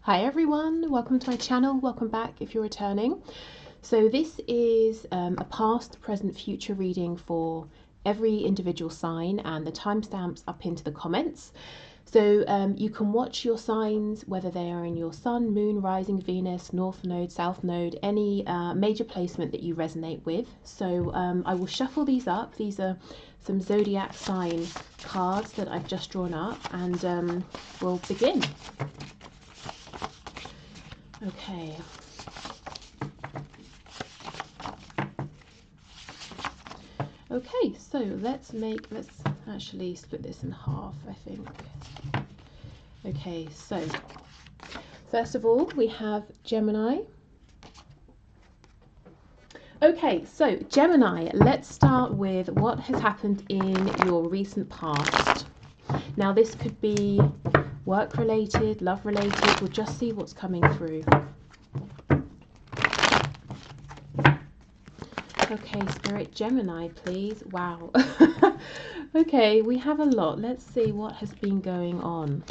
Hi everyone, welcome to my channel, welcome back if you're returning. So this is a past, present, future reading for every individual sign, and the timestamps up into the comments. So you can watch your signs, whether they are in your sun, moon, rising, Venus, north node, south node, any major placement that you resonate with. So I will shuffle these up. These are some zodiac sign cards that I've just drawn up, and we'll begin. Okay. Okay, so let's actually split this in half, I think. Okay, so first of all, we have Gemini. Okay, so Gemini, let's start with what has happened in your recent past. Now, this could be work-related, love-related. We'll just see what's coming through. Okay, Spirit, Gemini, please. Wow. Okay, we have a lot. Let's see what has been going on.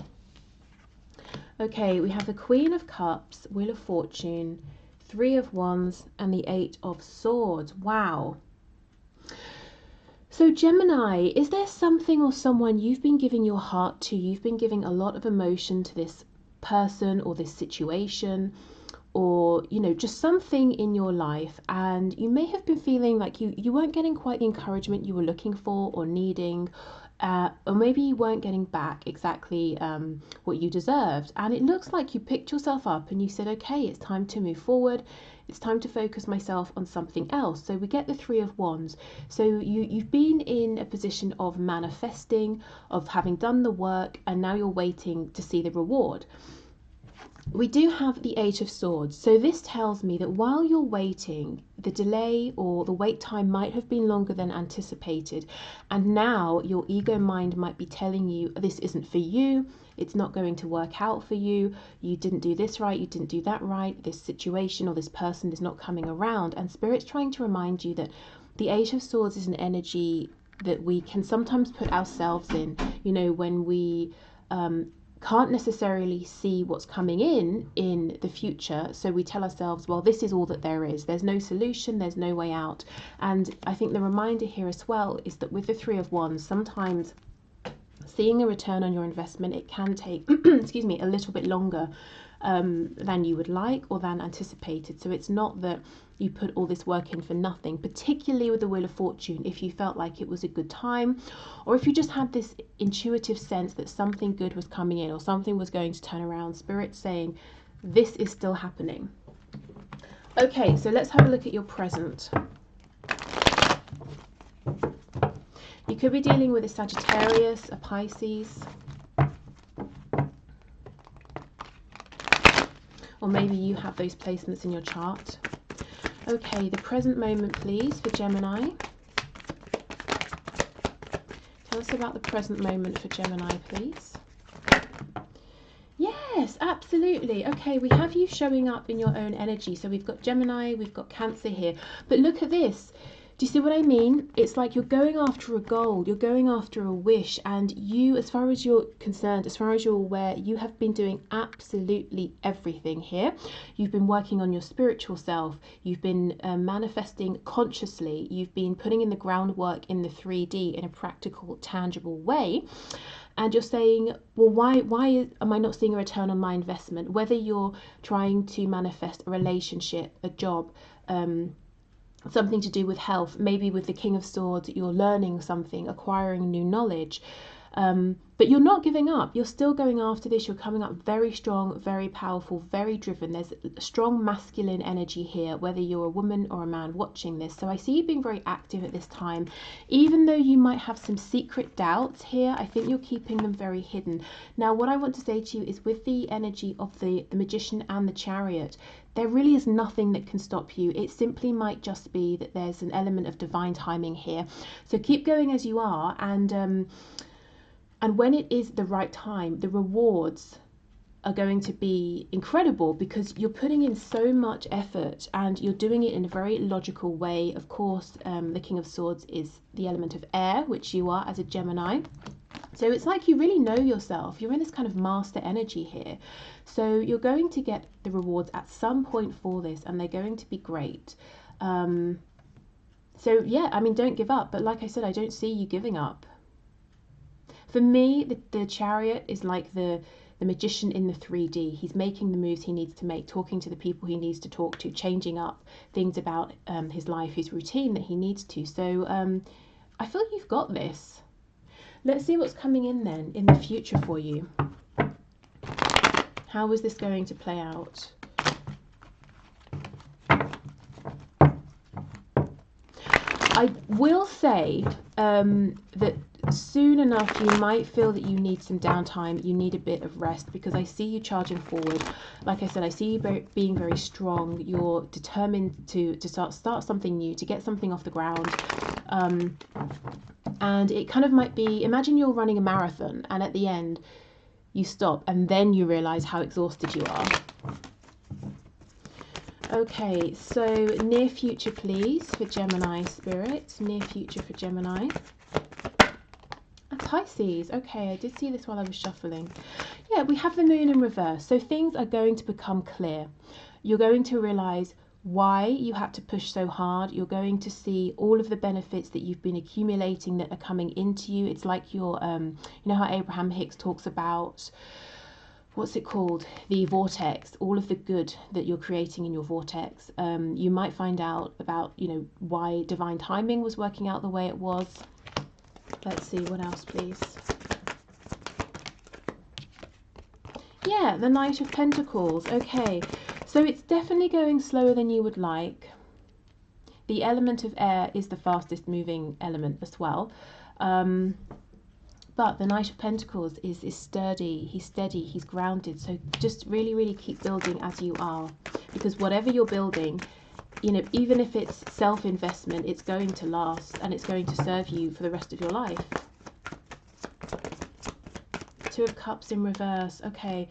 Okay, we have the Queen of Cups, Wheel of Fortune, Three of Wands, and the Eight of Swords. Wow. So Gemini, is there something or someone you've been giving your heart to? You've been giving a lot of emotion to this person or this situation, or just something in your life, and you may have been feeling like you weren't getting quite the encouragement you were looking for or needing, or maybe you weren't getting back exactly what you deserved, and it looks like you picked yourself up and you said, okay, it's time to move forward, it's time to focus myself on something else. So we get the Three of Wands. So you've been in a position of manifesting, of having done the work, and now you're waiting to see the reward. We do have the Eight of Swords. So this tells me that while you're waiting, the delay or the wait time might have been longer than anticipated. And now your ego mind might be telling you this isn't for you. It's not going to work out for you. You didn't do this right. You didn't do that right. This situation or this person is not coming around. And Spirit's trying to remind you that the Eight of Swords is an energy that we can sometimes put ourselves in, when we can't necessarily see what's coming in the future, so we tell ourselves, well, this is all that there is, there's no solution, there's no way out. And I think the reminder here as well is that with the Three of Wands, sometimes seeing a return on your investment, it can take excuse me, a little bit longer than you would like or than anticipated. So it's not that you put all this work in for nothing, particularly with the Wheel of Fortune. If you felt like it was a good time, or if you just had this intuitive sense that something good was coming in or something was going to turn around, Spirit's saying this is still happening. Okay, so let's have a look at your present. You could be dealing with a Sagittarius, a Pisces, or maybe you have those placements in your chart. Okay, the present moment, please, for Gemini. Tell us about the present moment for Gemini, please. Yes, absolutely. Okay, we have you showing up in your own energy. So we've got Gemini, we've got Cancer here. But look at this. Do you see what I mean? It's like you're going after a goal, you're going after a wish, and you, as far as you're concerned, as far as you're aware, you have been doing absolutely everything here. You've been working on your spiritual self, you've been manifesting consciously, you've been putting in the groundwork in the 3D in a practical, tangible way. And you're saying, well, why am I not seeing a return on my investment? Whether you're trying to manifest a relationship, a job, something to do with health, maybe with the King of Swords, you're learning something, acquiring new knowledge, but you're not giving up. You're still going after this. You're coming up very strong, very powerful, very driven. There's a strong masculine energy here, whether you're a woman or a man watching this. So I see you being very active at this time. Even though you might have some secret doubts here, I think you're keeping them very hidden. Now, what I want to say to you is, with the energy of the Magician and the Chariot, there really is nothing that can stop you. It simply might just be that there's an element of divine timing here. So keep going as you are, and when it is the right time, the rewards are going to be incredible, because you're putting in so much effort and you're doing it in a very logical way. Of course, the King of Swords is the element of air, which you are as a Gemini. So it's like you really know yourself. You're in this kind of master energy here. So you're going to get the rewards at some point for this, and they're going to be great. So yeah, I mean, don't give up. But like I said, I don't see you giving up. For me, the Chariot is like the magician in the 3D. He's making the moves he needs to make, talking to the people he needs to talk to, changing up things about his life, his routine that he needs to. So I feel you've got this. Let's see what's coming in then in the future for you. How is this going to play out? I will say that soon enough you might feel that you need some downtime, you need a bit of rest, because I see you charging forward. Like I said, I see you being very strong. You're determined to start something new, to get something off the ground. And it kind of might be, imagine you're running a marathon and at the end you stop and then you realize how exhausted you are. Okay, so near future please for Gemini spirit. Near future for Gemini. Pisces. Okay, I did see this while I was shuffling. Yeah, we have the moon in reverse. So things are going to become clear. You're going to realize why you had to push so hard. You're going to see all of the benefits that you've been accumulating that are coming into you. It's like you're, you know how Abraham Hicks talks about, what's it called? The vortex, all of the good that you're creating in your vortex. You might find out about, you know, why divine timing was working out the way it was. Let's see, what else, please? Yeah, the Knight of Pentacles. Okay, so it's definitely going slower than you would like. The element of air is the fastest moving element as well. But the Knight of Pentacles is sturdy, he's steady, he's grounded. So just really, really keep building as you are. Because whatever you're building, you know, even if it's self-investment, it's going to last and it's going to serve you for the rest of your life. Two of Cups in reverse. Okay,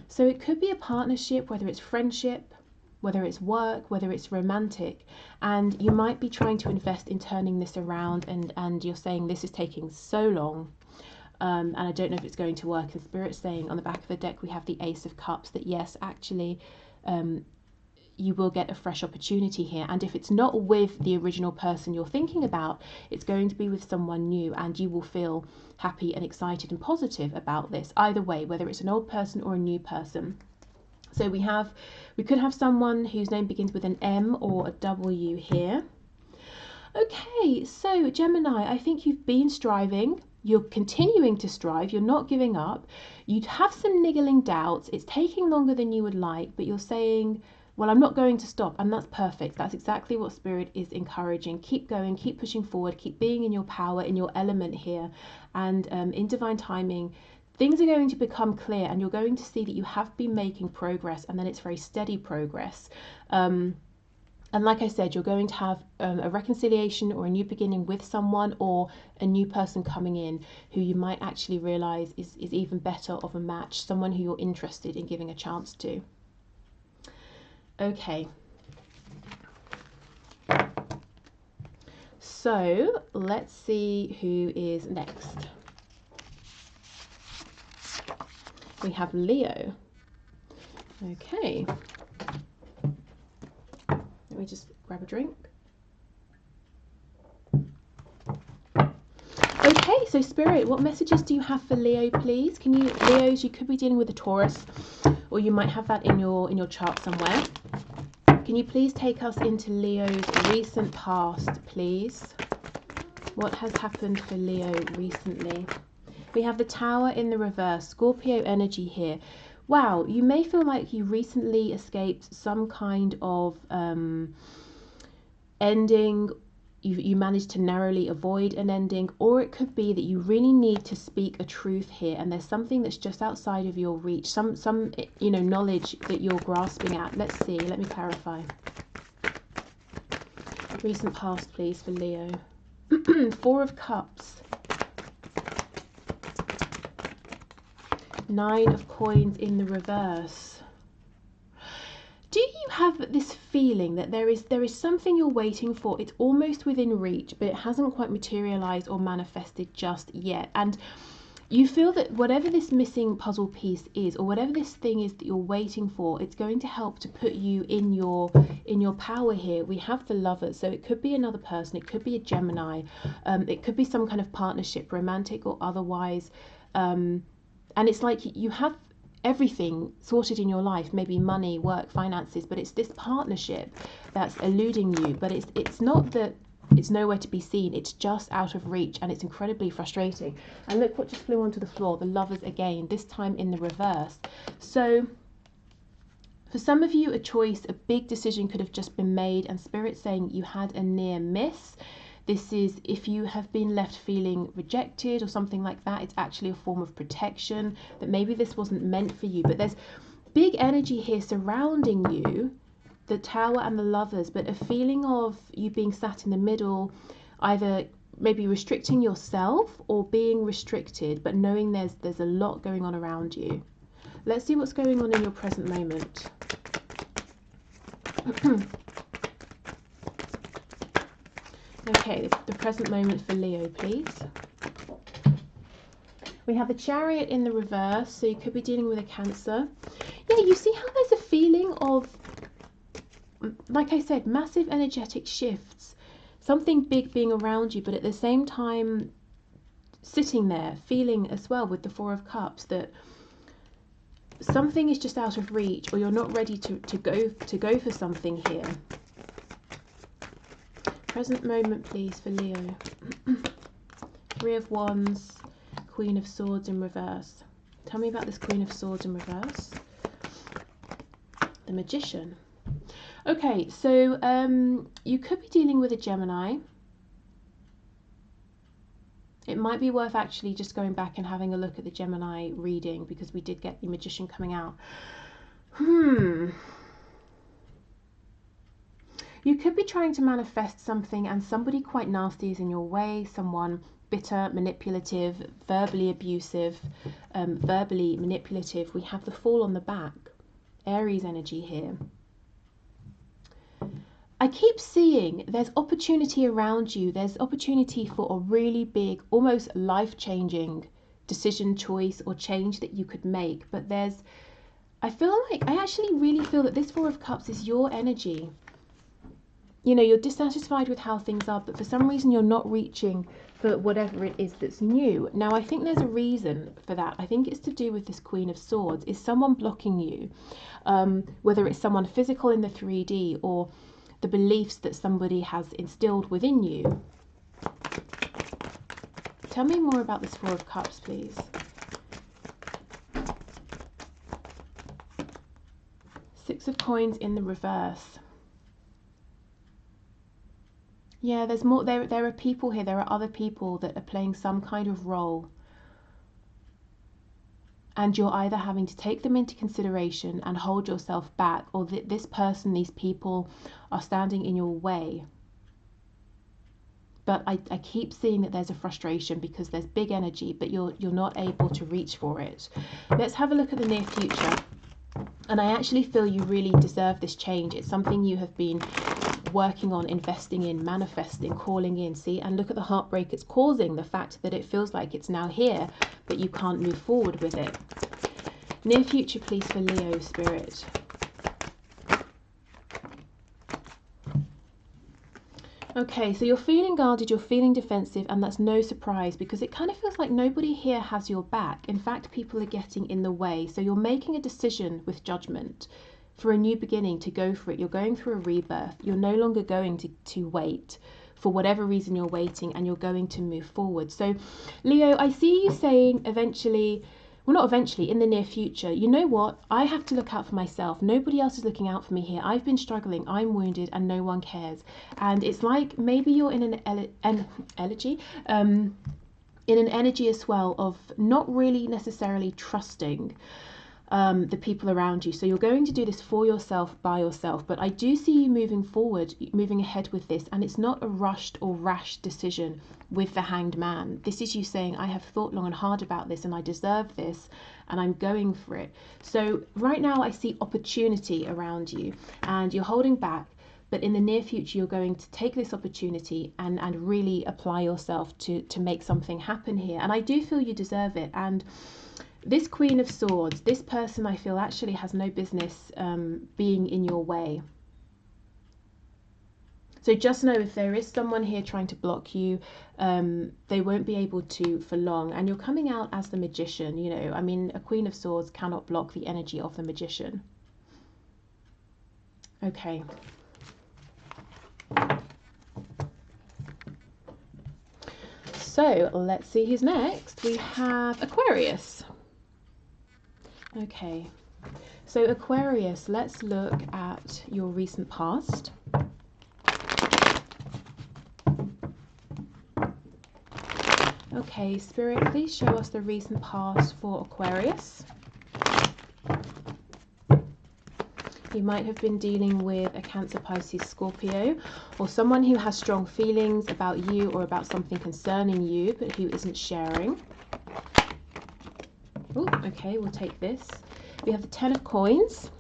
so it could be a partnership, whether it's friendship, whether it's work, whether it's romantic, and you might be trying to invest in turning this around, and you're saying this is taking so long, and I don't know if it's going to work. And Spirit's saying on the back of the deck we have the Ace of Cups, that yes, actually you will get a fresh opportunity here, and if it's not with the original person you're thinking about, it's going to be with someone new, and you will feel happy and excited and positive about this either way, whether it's an old person or a new person. So we could have someone whose name begins with an M or a W here. Okay, so Gemini, I think you've been striving. You're continuing to strive. You're not giving up. You'd have some niggling doubts. It's taking longer than you would like, but you're saying, well, I'm not going to stop, and that's perfect. That's exactly what Spirit is encouraging. Keep going, keep pushing forward, keep being in your power, in your element here, and in divine timing, things are going to become clear, and you're going to see that you have been making progress, and then it's very steady progress. And like I said, you're going to have a reconciliation or a new beginning with someone, or a new person coming in who you might actually realize is even better of a match, someone who you're interested in giving a chance to. Okay, so let's see who is next. We have Leo. Okay, let me just grab a drink. Okay, so Spirit, what messages do you have for Leo, please? Can you, Leos, you could be dealing with a Taurus, or you might have that in your chart somewhere. Can you please take us into Leo's recent past, please? What has happened for Leo recently? We have the Tower in the reverse, Scorpio energy here. Wow, you may feel like you recently escaped some kind of ending. You managed to narrowly avoid an ending, or it could be that you really need to speak a truth here, and there's something that's just outside of your reach, some you know, knowledge that you're grasping at. Let's see, let me clarify. Recent past, please, for Leo. Four of Cups. Nine of Coins in the reverse. Do you have this feeling that there is something you're waiting for? It's almost within reach, but it hasn't quite materialized or manifested just yet. And You feel that whatever this missing puzzle piece is, or whatever this thing is that you're waiting for, it's going to help to put you in your power here. We have the Lovers, so it could be another person, it could be a Gemini, it could be some kind of partnership, romantic or otherwise, and it's like you have everything sorted in your life, maybe money, work, finances, but it's this partnership that's eluding you. But it's not that it's nowhere to be seen, it's just out of reach, and it's incredibly frustrating. And look what just flew onto the floor, the Lovers again, this time in the reverse. So for some of you, a choice, a big decision could have just been made, and Spirit saying you had a near miss. This is if you have been left feeling rejected or something like that, it's actually a form of protection, that maybe this wasn't meant for you. But there's big energy here surrounding you, the Tower and the Lovers, but a feeling of you being sat in the middle, either maybe restricting yourself or being restricted, but knowing there's a lot going on around you. Let's see what's going on in your present moment. Okay, the present moment for Leo, please. We have the Chariot in the reverse, so you could be dealing with a Cancer. Yeah, you see how there's a feeling of, like I said, massive energetic shifts, something big being around you, but at the same time sitting there feeling as well with the Four of Cups that something is just out of reach, or you're not ready to go for something here. Present moment, please, for Leo. Three of Wands, Queen of Swords in reverse. Tell me about this Queen of Swords in reverse. The Magician. Okay, so you could be dealing with a Gemini. It might be worth actually just going back and having a look at the Gemini reading, because we did get the Magician coming out. You could be trying to manifest something and somebody quite nasty is in your way, someone bitter, manipulative, verbally abusive, verbally manipulative. We have the Fool on the back, Aries energy here. I keep seeing there's opportunity around you. There's opportunity for a really big, almost life-changing decision, choice, or change that you could make. But I actually really feel that this Four of Cups is your energy. You know, you're dissatisfied with how things are, but for some reason you're not reaching for whatever it is that's new. Now, I think there's a reason for that. I think it's to do with this Queen of Swords. Is someone blocking you? Whether it's someone physical in the 3D or the beliefs that somebody has instilled within you. Tell me more about this Four of Cups, please. Six of Coins in the reverse. Yeah, there's more. There are people here. There are other people that are playing some kind of role. And you're either having to take them into consideration and hold yourself back, or that this person, these people are standing in your way. But I keep seeing that there's a frustration because there's big energy, but you're not able to reach for it. Let's have a look at the near future. And I actually feel you really deserve this change. It's something you have been working on, investing in, manifesting, calling in. See, and look at the heartbreak it's causing, the fact that it feels like it's now here, but you can't move forward with it. Near future, please, for Leo, Spirit. Okay, so you're feeling guarded, you're feeling defensive, and that's no surprise because it kind of feels like nobody here has your back. In fact, people are getting in the way. So you're making a decision with judgment for a new beginning, to go for it. You're going through a rebirth. You're no longer going to wait for whatever reason you're waiting, and you're going to move forward. So Leo, I see you saying eventually, well, not eventually, in the near future, you know what? I have to look out for myself. Nobody else is looking out for me here. I've been struggling. I'm wounded and no one cares. And it's like maybe you're in an energy as well of not really necessarily trusting the people around you. So you're going to do this for yourself, by yourself. But I do see you moving forward, moving ahead with this. And it's not a rushed or rash decision with the Hanged Man. This is you saying, I have thought long and hard about this and I deserve this and I'm going for it. So right now I see opportunity around you and you're holding back. but in the near future you're going to take this opportunity and really apply yourself to make something happen here. And I do feel you deserve it. And this Queen of Swords, this person I feel actually has no business being in your way. So just know if there is someone here trying to block you, they won't be able to for long. And you're coming out as the Magician, you know. I mean, a Queen of Swords cannot block the energy of the Magician. Okay. So let's see who's next. We have Aquarius. Okay. So Aquarius, let's look at your recent past. Okay, Spirit, please show us the recent past for Aquarius. You might have been dealing with a Cancer, Pisces, Scorpio, or someone who has strong feelings about you or about something concerning you, but who isn't sharing. Oh, okay, we'll take this. We have the Ten of Coins.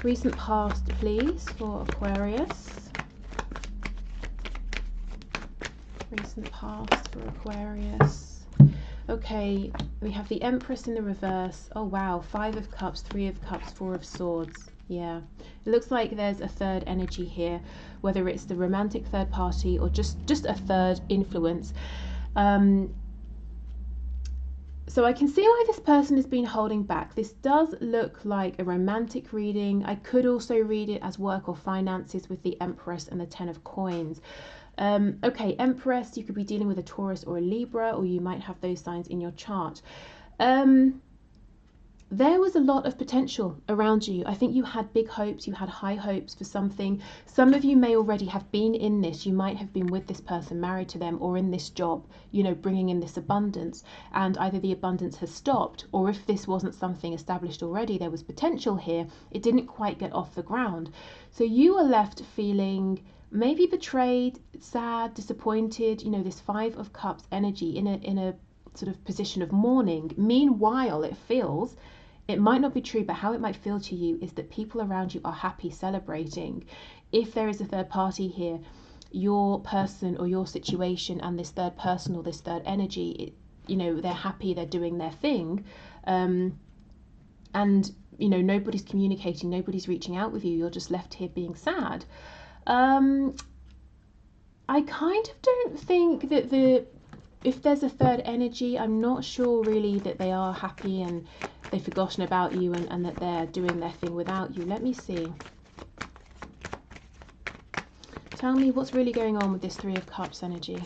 Recent past, please, for Aquarius. Recent past for Aquarius. Okay, we have the Empress in the reverse. Oh wow, 5 of Cups, 3 of Cups, 4 of Swords. Yeah, it looks like there's a third energy here, whether it's the romantic third party or just a third influence. So I can see why this person has been holding back. This does look like a romantic reading. I could also read it as work or finances with the Empress and the Ten of Coins. Okay, Empress, you could be dealing with a Taurus or a Libra, or you might have those signs in your chart. There was a lot of potential around you. I think you had big hopes, you had high hopes for something. Some of you may already have been in this. You might have been with this person, married to them, or in this job, you know, bringing in this abundance. And either the abundance has stopped, or if this wasn't something established already, there was potential here. It didn't quite get off the ground. So you are left feeling maybe betrayed, sad, disappointed, you know, this 5 of Cups energy in a sort of position of mourning. Meanwhile, it might not be true, but how it might feel to you is that people around you are happy, celebrating. If there is a third party here, your person or your situation and this third person or this third energy, you know, they're happy, they're doing their thing. And, you know, nobody's communicating, nobody's reaching out with you. You're just left here being sad. I kind of don't think that if there's a third energy, I'm not sure really that they are happy and they've forgotten about you and that they're doing their thing without you. Let me see. Tell me what's really going on with this 3 of Cups energy.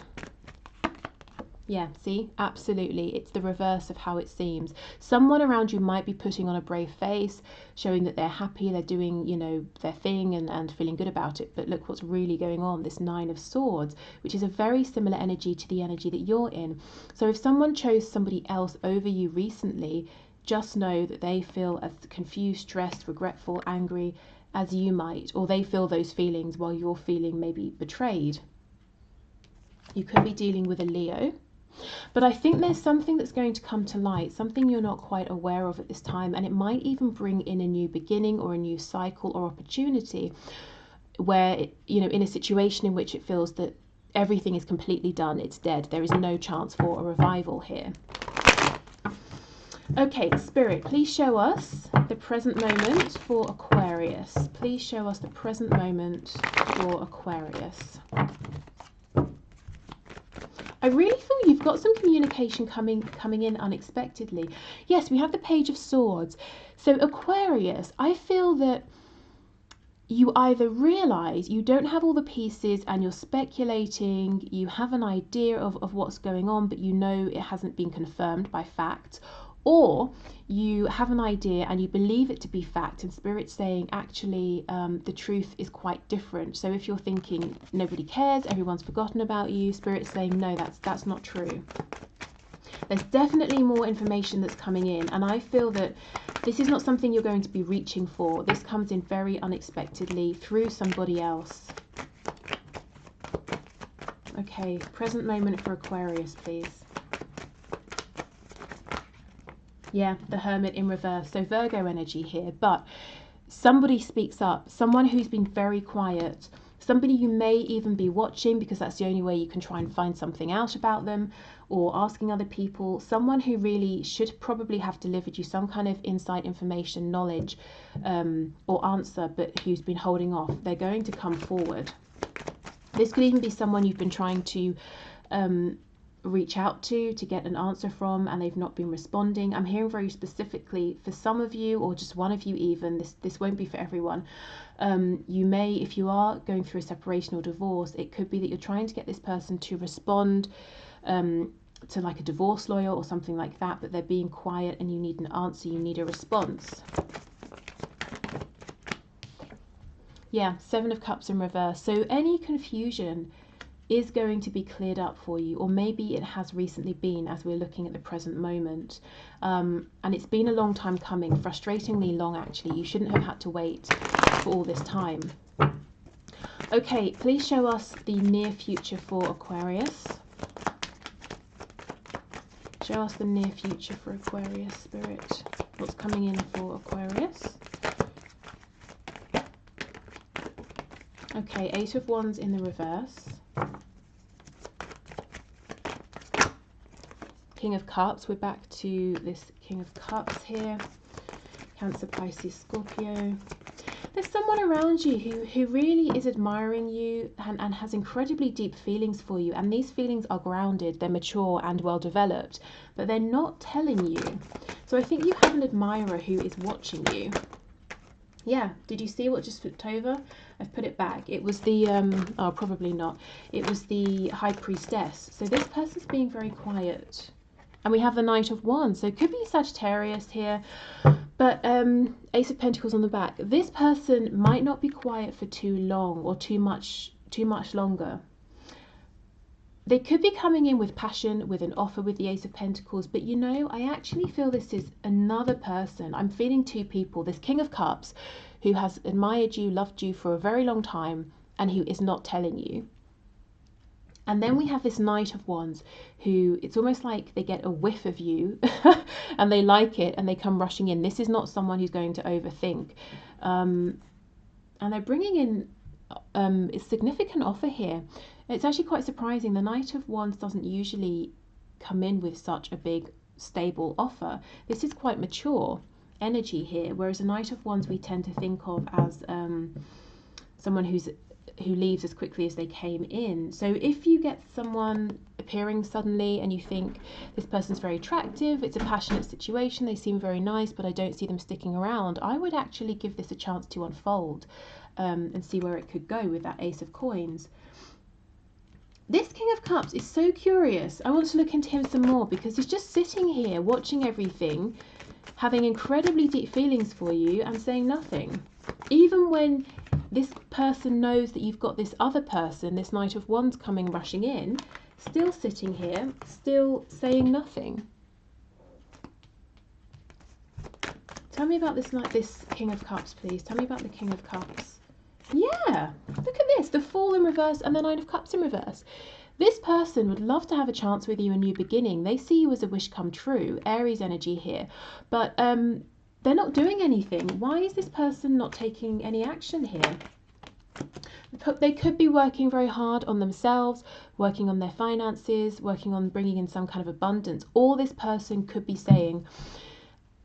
Yeah, see, absolutely. It's the reverse of how it seems. Someone around you might be putting on a brave face, showing that they're happy, they're doing, you know, their thing and feeling good about it. But look what's really going on, this 9 of Swords, which is a very similar energy to the energy that you're in. So if someone chose somebody else over you recently, just know that they feel as confused, stressed, regretful, angry as you might, or they feel those feelings while you're feeling maybe betrayed. You could be dealing with a Leo. But I think there's something that's going to come to light, something you're not quite aware of at this time, and it might even bring in a new beginning or a new cycle or opportunity where, you know, in a situation in which it feels that everything is completely done, it's dead, there is no chance for a revival here. Okay, Spirit, please show us the present moment for Aquarius. Please show us the present moment for Aquarius. I really feel you've got some communication coming in unexpectedly. Yes, we have the Page of Swords. So Aquarius, I feel that you either realize you don't have all the pieces and you're speculating, you have an idea of what's going on, but you know it hasn't been confirmed by fact, or you have an idea and you believe it to be fact and Spirit's saying actually the truth is quite different. So if you're thinking nobody cares, everyone's forgotten about you, Spirit's saying no, that's not true. There's definitely more information that's coming in, and I feel that this is not something you're going to be reaching for. This comes in very unexpectedly through somebody else. Okay, present moment for Aquarius, please. Yeah, the Hermit in reverse. So Virgo energy here, but somebody speaks up, someone who's been very quiet, somebody you may even be watching because that's the only way you can try and find something out about them, or asking other people, someone who really should probably have delivered you some kind of insight, information, knowledge, or answer, but who's been holding off. They're going to come forward. This could even be someone you've been trying to reach out to get an answer from, and they've not been responding. I'm hearing very specifically for some of you, or just one of you even, this won't be for everyone. You may, if you are going through a separation or divorce, it could be that you're trying to get this person to respond to like a divorce lawyer or something like that, but they're being quiet and you need an answer, you need a response. Yeah, Seven of Cups in reverse. So any confusion is going to be cleared up for you, or maybe it has recently been, as we're looking at the present moment. And it's been a long time coming, frustratingly long actually. You shouldn't have had to wait for all this time. Okay, please show us the near future for Aquarius. Show us the near future for Aquarius, Spirit. What's coming in for Aquarius? Okay, Eight of Wands in the reverse. King of Cups, we're back to this King of Cups here. Cancer, Pisces, Scorpio. There's someone around you who really is admiring you and has incredibly deep feelings for you. And these feelings are grounded, they're mature and well developed, but they're not telling you. So I think you have an admirer who is watching you. Yeah, did you see what just flipped over? I've put it back. It was the, oh, probably not. It was the High Priestess. So this person's being very quiet. And we have the Knight of Wands. So it could be Sagittarius here. But Ace of Pentacles on the back. This person might not be quiet for too long or too much longer. They could be coming in with passion, with an offer with the Ace of Pentacles. But you know, I actually feel this is another person. I'm feeling two people. This King of Cups who has admired you, loved you for a very long time and who is not telling you. And then we have this Knight of Wands who, it's almost like they get a whiff of you and they like it and they come rushing in. This is not someone who's going to overthink. And they're bringing in a significant offer here. It's actually quite surprising. The Knight of Wands doesn't usually come in with such a big, stable offer. This is quite mature energy here, whereas a Knight of Wands we tend to think of as someone who leaves as quickly as they came in. So if you get someone appearing suddenly and you think this person's very attractive, it's a passionate situation, they seem very nice, but I don't see them sticking around, I would actually give this a chance to unfold and see where it could go with that Ace of Coins. This King of Cups is so curious. I want to look into him some more because he's just sitting here watching everything, having incredibly deep feelings for you and saying nothing. Even when this person knows that you've got this other person, this Knight of Wands coming rushing in, still sitting here, still saying nothing. Tell me about this King of Cups, please. Tell me about the King of Cups. Yeah, look at this, the Fool in reverse and the Nine of Cups in reverse. This person would love to have a chance with you, a new beginning. They see you as a wish come true, Aries energy here, but they're not doing anything. Why is this person not taking any action here? They could be working very hard on themselves, working on their finances, working on bringing in some kind of abundance. Or this person could be saying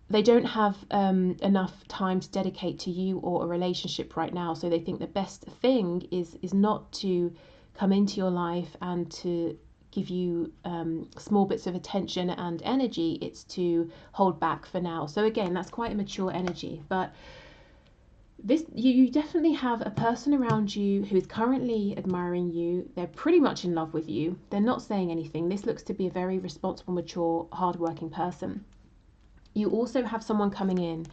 they don't have enough time to dedicate to you or a relationship right now. So they think the best thing is not to come into your life and to give you small bits of attention and energy. It's to hold back for now. So again, that's quite a mature energy. But this, you definitely have a person around you who is currently admiring you. They're pretty much in love with you. They're not saying anything. This looks to be a very responsible, mature, hardworking person. You also have someone coming in,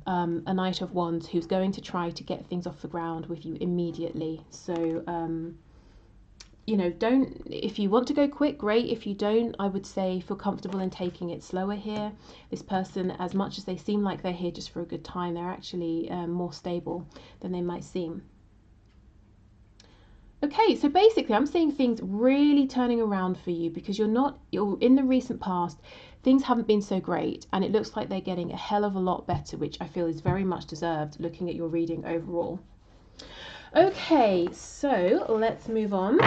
a Knight of Wands, who's going to try to get things off the ground with you immediately. So, you know, if you want to go quick, great. If you don't, I would say feel comfortable in taking it slower here. This person, as much as they seem like they're here just for a good time, they're actually more stable than they might seem. Okay, so basically I'm seeing things really turning around for you because you're in the recent past, things haven't been so great, and it looks like they're getting a hell of a lot better, which I feel is very much deserved looking at your reading overall. Okay, so let's move on.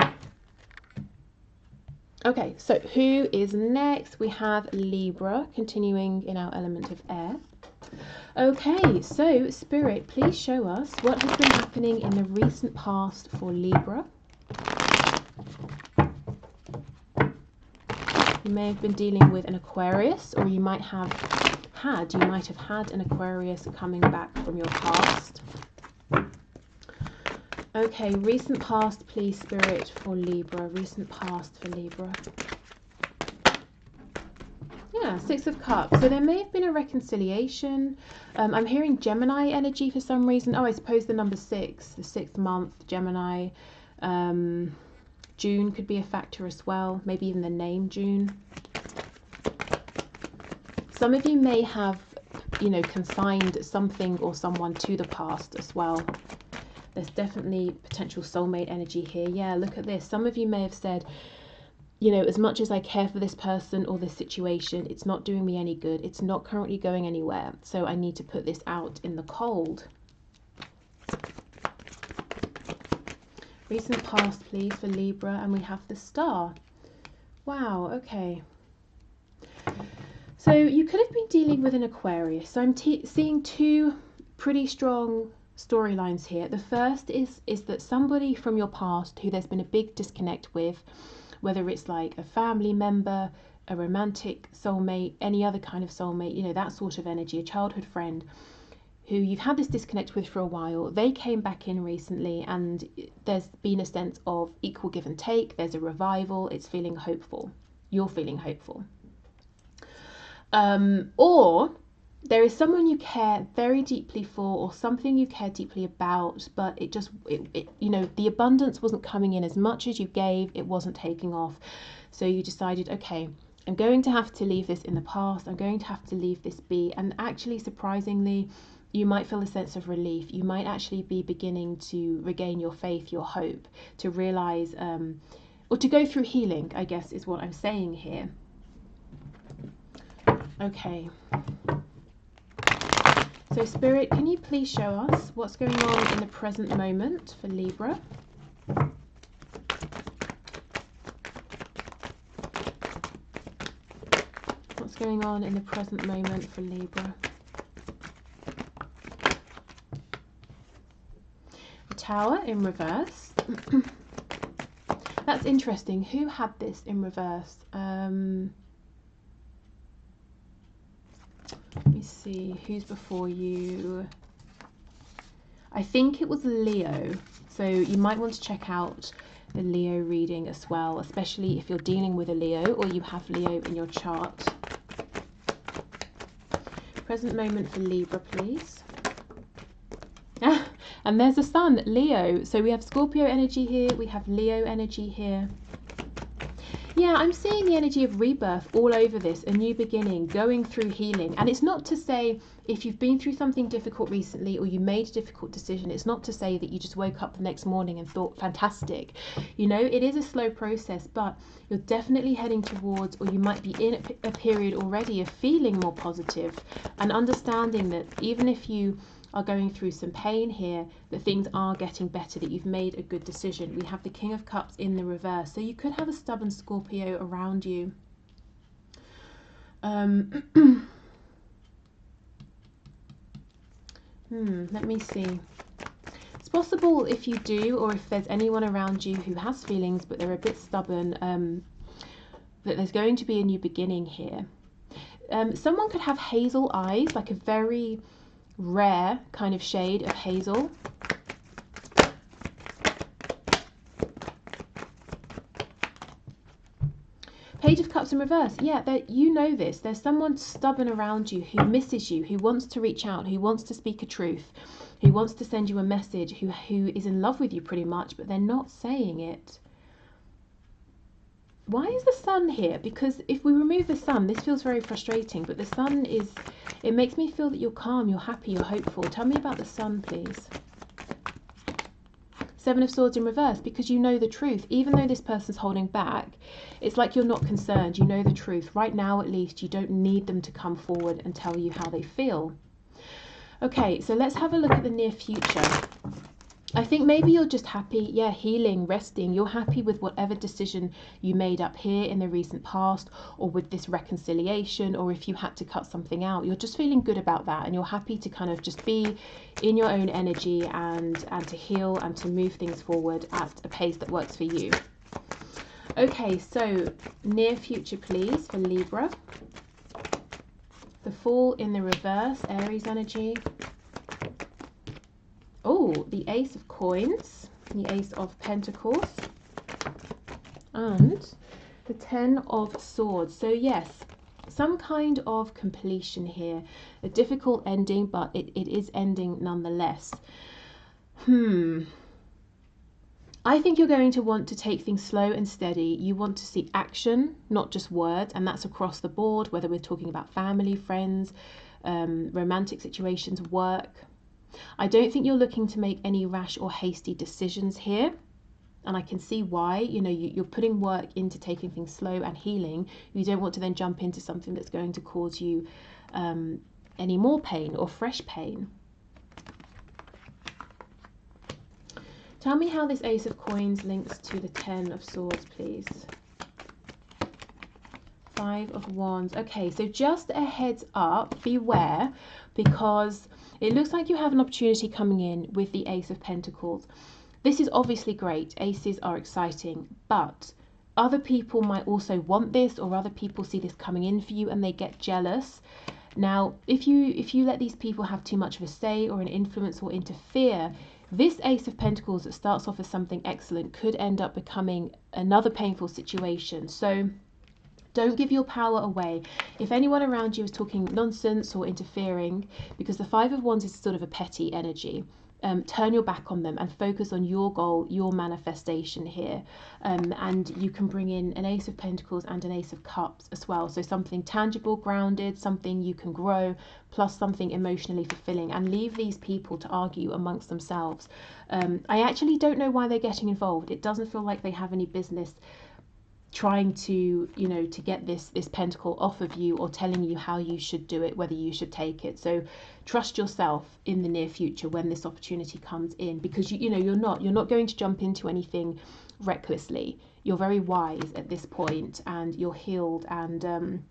Okay, so who is next? We have Libra, continuing in our element of air. Okay, so Spirit, please show us what has been happening in the recent past for Libra. You may have been dealing with an Aquarius, or you might have had an Aquarius coming back from your past. Okay, recent past, please, Spirit, for Libra. Recent past for Libra. Yeah, Six of Cups. So there may have been a reconciliation. I'm hearing Gemini energy for some reason. Oh, I suppose the number 6, the 6th month, Gemini. June could be a factor as well. Maybe even the name June. Some of you may have, you know, consigned something or someone to the past as well. There's definitely potential soulmate energy here. Yeah, look at this. Some of you may have said, you know, as much as I care for this person or this situation, it's not doing me any good. It's not currently going anywhere. So I need to put this out in the cold. Recent past, please, for Libra. And we have the Star. Wow, okay. So you could have been dealing with an Aquarius. So I'm seeing two pretty strong storylines here. The first is that somebody from your past who there's been a big disconnect with, whether it's like a family member, a romantic soulmate, any other kind of soulmate, you know, that sort of energy, a childhood friend who you've had this disconnect with for a while. They came back in recently and there's been a sense of equal give and take. There's a revival. It's feeling hopeful. You're feeling hopeful. Or there is someone you care very deeply for, or something you care deeply about, but it you know, the abundance wasn't coming in as much as you gave. It wasn't taking off. So you decided, okay, I'm going to have to leave this in the past. I'm going to have to leave this be. And actually, surprisingly, you might feel a sense of relief. You might actually be beginning to regain your faith, your hope, to realize, or to go through healing, I guess is what I'm saying here. Okay. So Spirit, can you please show us what's going on in the present moment for Libra? What's going on in the present moment for Libra? The Tower in reverse. That's interesting. Who had this in reverse? Let me see, who's before you? I think it was Leo. So you might want to check out the Leo reading as well, especially if you're dealing with a Leo or you have Leo in your chart. Present moment for Libra, please. And there's the Sun, Leo. So we have Scorpio energy here. We have Leo energy here. Yeah, I'm seeing the energy of rebirth all over this, a new beginning, going through healing. And it's not to say if you've been through something difficult recently or you made a difficult decision, it's not to say that you just woke up the next morning and thought, fantastic. You know, it is a slow process, but you're definitely heading towards, or you might be in a period already of feeling more positive and understanding that even if you are going through some pain here, that things are getting better, that you've made a good decision. We have the King of Cups in the reverse, so you could have a stubborn Scorpio around you. Let me see. It's possible if you do, or if there's anyone around you who has feelings but they're a bit stubborn, that there's going to be a new beginning here. Someone could have hazel eyes, like a very rare kind of shade of hazel. Page of Cups in reverse. Yeah, you know this. There's someone stubborn around you who misses you, who wants to reach out, who wants to speak a truth, who wants to send you a message, who is in love with you pretty much, but they're not saying it. Why is the Sun here? Because if we remove the Sun, this feels very frustrating, but the Sun is, it makes me feel that you're calm, you're happy, you're hopeful. Tell me about the Sun, please. Seven of Swords in reverse, because you know the truth. Even though this person's holding back, it's like you're not concerned. You know the truth. Right now, at least, you don't need them to come forward and tell you how they feel. Okay, so let's have a look at the near future. I think maybe you're just happy, yeah, healing, resting. You're happy with whatever decision you made up here in the recent past, or with this reconciliation, or if you had to cut something out. You're just feeling good about that, and you're happy to kind of just be in your own energy and to heal and to move things forward at a pace that works for you. Okay, so near future, please, for Libra. The Fool in the reverse, Aries energy. Oh, the Ace of Coins, the Ace of Pentacles, and the Ten of Swords. So yes, some kind of completion here. A difficult ending, but it is ending nonetheless. I think you're going to want to take things slow and steady. You want to see action, not just words, and that's across the board, whether we're talking about family, friends, romantic situations, work. I don't think you're looking to make any rash or hasty decisions here, and I can see why. You know, you're putting work into taking things slow and healing. You don't want to then jump into something that's going to cause you any more pain or fresh pain. Tell me how this Ace of Coins links to the Ten of Swords, please. Five of Wands. Okay, so just a heads up, beware, because it looks like you have an opportunity coming in with the Ace of Pentacles. This is obviously great. Aces are exciting, but other people might also want this, or other people see this coming in for you and they get jealous. Now, if you let these people have too much of a say or an influence or interfere, this Ace of Pentacles that starts off as something excellent could end up becoming another painful situation. So don't give your power away. If anyone around you is talking nonsense or interfering, because the Five of Wands is sort of a petty energy, turn your back on them and focus on your goal, your manifestation here. And you can bring in an Ace of Pentacles and an Ace of Cups as well. So something tangible, grounded, something you can grow, plus something emotionally fulfilling, and leave these people to argue amongst themselves. I actually don't know why they're getting involved. It doesn't feel like they have any business trying to, you know, to get this pentacle off of you, or telling you how you should do it, whether you should take it. So trust yourself in the near future when this opportunity comes in, because you know you're not going to jump into anything recklessly. You're very wise at this point, and you're healed, and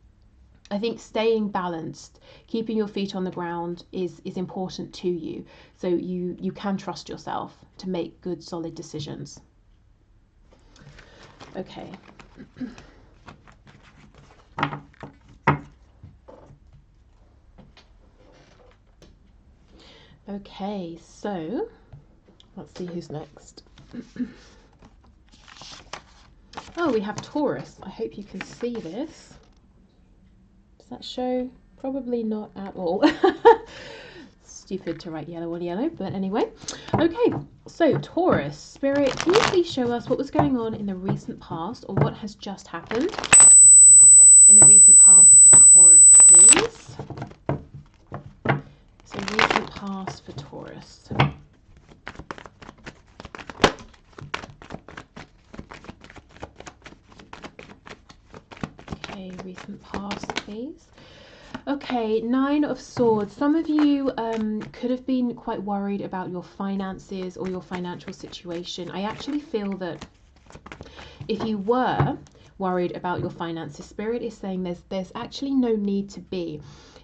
I think staying balanced, keeping your feet on the ground is important to you. So you can trust yourself to make good, solid decisions. Okay. Okay, so let's see who's next. Oh, we have Taurus. I hope you can see this. Does that show? Probably not at all. Stupid to write yellow on yellow, but anyway. Okay, so Taurus, Spirit, can you please show us what was going on in the recent past, or what has just happened in the recent past for Taurus, please? So recent past for Taurus. Okay, recent past, please. Okay, Nine of Swords. Some of you could have been quite worried about your finances or your financial situation. I actually feel that if you were worried about your finances, Spirit is saying there's actually no need to be.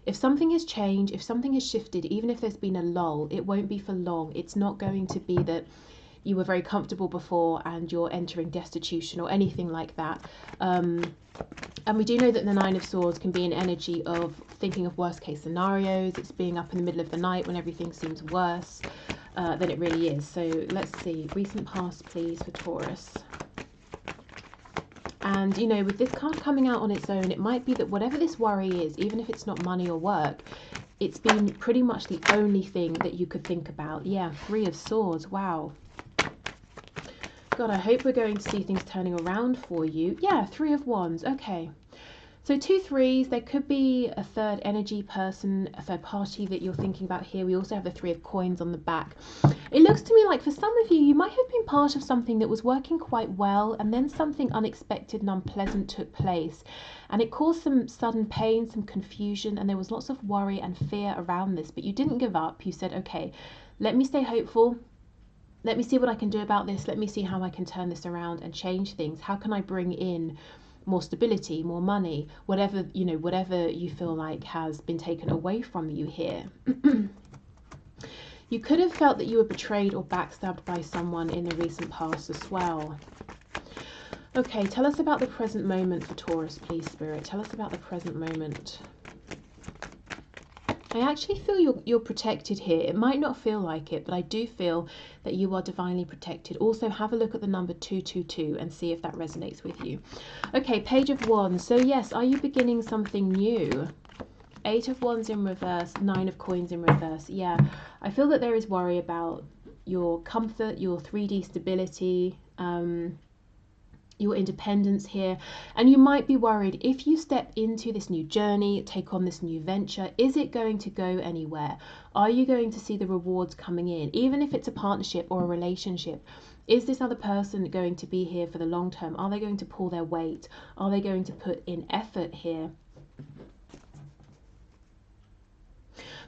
If something has changed, if something has shifted, even if there's been a lull, it won't be for long. It's not going to be that you were very comfortable before and you're entering destitution or anything like that. And we do know that the Nine of Swords can be an energy of thinking of worst case scenarios. It's being up in the middle of the night when everything seems worse than it really is. So let's see, recent past, please, for Taurus. And, you know, with this card coming out on its own, it might be that whatever this worry is, even if it's not money or work, it's been pretty much the only thing that you could think about. Yeah, Three of Swords. Wow. God, I hope we're going to see things turning around for you. Yeah, Three of Wands. Okay. So 2 threes, there could be a third energy person, a third party that you're thinking about here. We also have the 3 of coins on the back. It looks to me like for some of you, you might have been part of something that was working quite well, and then something unexpected and unpleasant took place. And it caused some sudden pain, some confusion, and there was lots of worry and fear around this. But you didn't give up. You said, okay, let me stay hopeful. Let me see what I can do about this. Let me see how I can turn this around and change things. How can I bring in more stability, more money, whatever, you know, whatever you feel like has been taken away from you here. You could have felt that you were betrayed or backstabbed by someone in the recent past as well. Okay, tell us about the present moment for Taurus, please, Spirit. Tell us about the present moment. I actually feel you're protected here. It might not feel like it, but I do feel that you are divinely protected. Also, have a look at the number 222 and see if that resonates with you. Okay, Page of Wands. So yes, are you beginning something new? 8 of Wands in reverse, 9 of Coins in reverse. Yeah, I feel that there is worry about your comfort, your 3D stability, your independence here, and you might be worried if you step into this new journey, take on this new venture, is it going to go anywhere? Are you going to see the rewards coming in? Even if it's a partnership or a relationship, is this other person going to be here for the long term? Are they going to pull their weight? Are they going to put in effort here?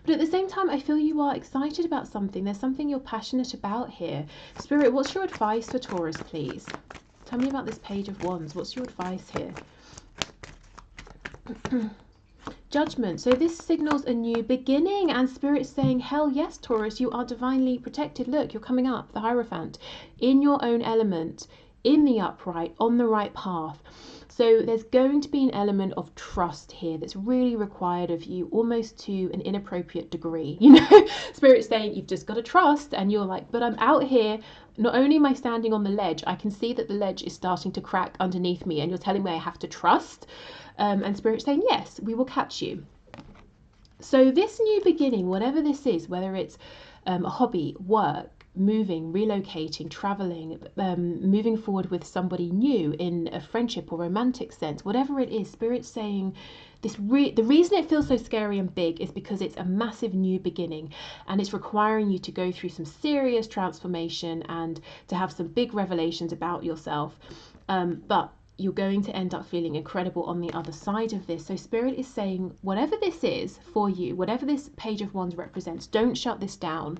But at the same time, I feel you are excited about something. There's something you're passionate about here. Spirit, what's your advice for Taurus, please? Tell me about this Page of Wands. What's your advice here? Judgment. So this signals a new beginning, and Spirit's saying, hell yes, Taurus, you are divinely protected. Look, you're coming up, the Hierophant, in your own element, in the upright, on the right path. So there's going to be an element of trust here that's really required of you, almost to an inappropriate degree. You know, Spirit's saying you've just got to trust, and you're like, but I'm out here. Not only am I standing on the ledge, I can see that the ledge is starting to crack underneath me, and you're telling me I have to trust. And Spirit's saying, yes, we will catch you. So this new beginning, whatever this is, whether it's a hobby, work, moving, relocating, traveling, moving forward with somebody new in a friendship or romantic sense, whatever it is, Spirit's saying this the reason it feels so scary and big is because it's a massive new beginning, and it's requiring you to go through some serious transformation and to have some big revelations about yourself, but you're going to end up feeling incredible on the other side of this. So Spirit is saying, whatever this is for you, whatever this Page of Wands represents, don't shut this down.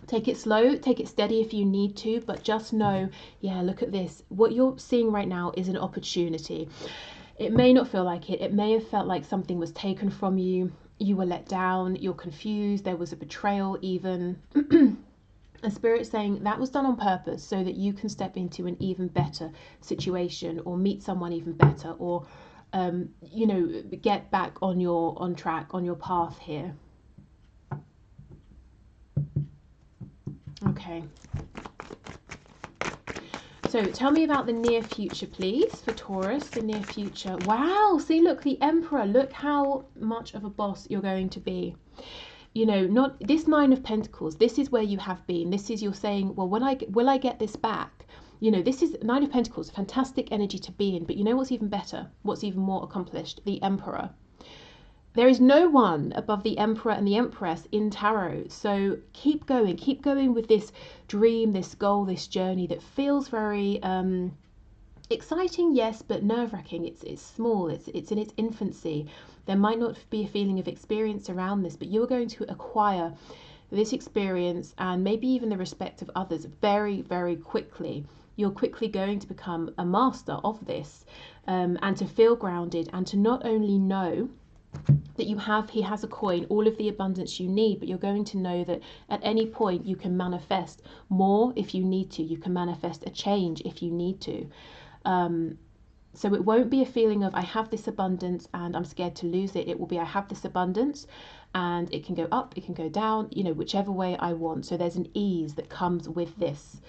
Take it slow, take it steady if you need to, but just know, yeah, look at this. What you're seeing right now is an opportunity. It may not feel like it. It may have felt like something was taken from you. You were let down. You're confused. There was a betrayal even. And Spirit's saying that was done on purpose so that you can step into an even better situation, or meet someone even better, or, you know, get back on track, on your path here. Okay. So tell me about the near future, please, for Taurus, the near future. Wow, see, look, the Emperor. Look how much of a boss you're going to be. You know, not this 9 of Pentacles. This is where you have been. This is, you're saying, well, will I get this back? You know, this is 9 of Pentacles, fantastic energy to be in. But you know what's even better? What's even more accomplished? The Emperor. There is no one above the Emperor and the Empress in Tarot. So keep going with this dream, this goal, this journey that feels very exciting, yes, but nerve-wracking. It's small, it's in its infancy. There might not be a feeling of experience around this, but you are going to acquire this experience and maybe even the respect of others very, very quickly. You're quickly going to become a master of this, and to feel grounded, and to not only know that he has a coin, all of the abundance you need, but you're going to know that at any point you can manifest more if you need to. You can manifest a change if you need to. So it won't be a feeling of I have this abundance and I'm scared to lose it. It will be I have this abundance and it can go up, it can go down, you know, whichever way I want. So there's an ease that comes with this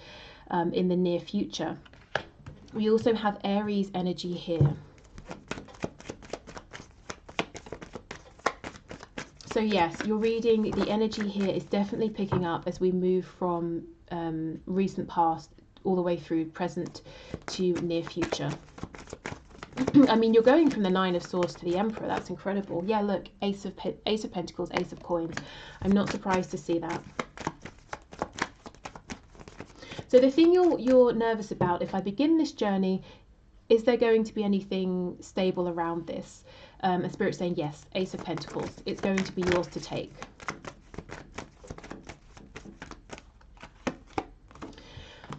in the near future. We also have Aries energy here. So yes, you're reading, the energy here is definitely picking up as we move from recent past all the way through present to near future. I mean, you're going from the Nine of Swords to the Emperor. That's incredible. Yeah, look, Ace of Pentacles, Ace of Coins. I'm not surprised to see that. So the thing you're nervous about, if I begin this journey, is there going to be anything stable around this? And Spirit's saying yes, Ace of Pentacles. It's going to be yours to take.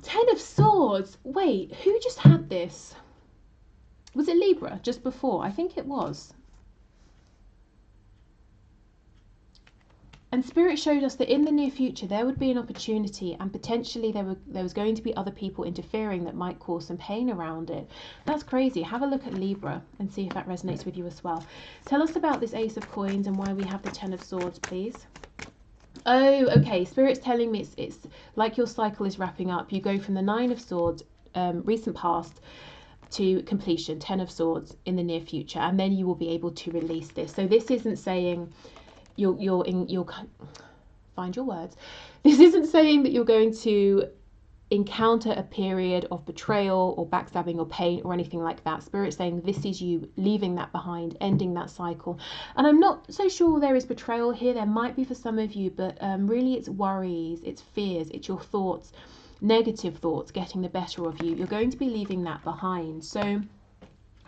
Ten of Swords. Wait, who just had this? Was it Libra just before? I think it was. And Spirit showed us that in the near future there would be an opportunity, and potentially there was going to be other people interfering that might cause some pain around it. That's crazy. Have a look at Libra and see if that resonates with you as well. Tell us about this Ace of Coins and why we have the Ten of Swords, please. Oh, okay. Spirit's telling me it's like your cycle is wrapping up. You go from the Nine of Swords, recent past, to completion, Ten of Swords in the near future, and then you will be able to release this. So this isn't saying you'll find your words. This isn't saying that you're going to encounter a period of betrayal or backstabbing or pain or anything like that. Spirit's saying this is you leaving that behind, ending that cycle. And I'm not so sure there is betrayal here. There might be for some of you, but really it's worries, it's fears, it's your thoughts, negative thoughts getting the better of you. You're going to be leaving that behind. So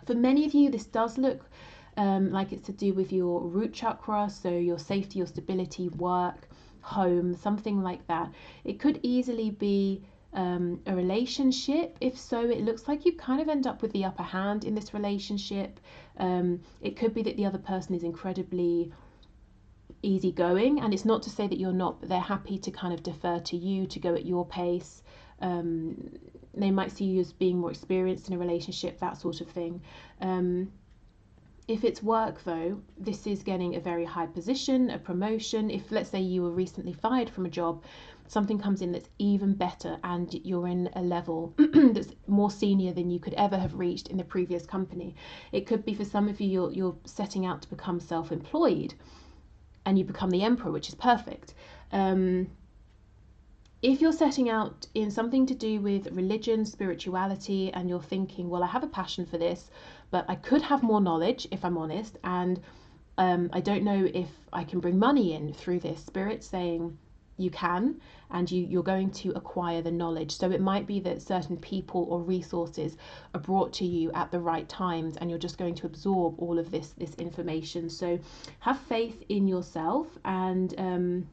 for many of you, this does look like it's to do with your root chakra, so your safety, your stability, work, home, something like that. It could easily be a relationship. If so, it looks like you kind of end up with the upper hand in this relationship. It could be that the other person is incredibly easygoing, and it's not to say that you're not, but they're happy to kind of defer to you, to go at your pace. They might see you as being more experienced in a relationship, that sort of thing. If it's work though, this is getting a very high position, a promotion. If let's say you were recently fired from a job, something comes in that's even better and you're in a level that's more senior than you could ever have reached in the previous company. It could be for some of you, you're setting out to become self-employed and you become the Emperor, which is perfect. If you're setting out in something to do with religion, spirituality, and you're thinking, well, I have a passion for this, but I could have more knowledge, if I'm honest, and I don't know if I can bring money in through this. Spirit's saying you can, and you're going to acquire the knowledge. So it might be that certain people or resources are brought to you at the right times, and you're just going to absorb all of this information. So have faith in yourself and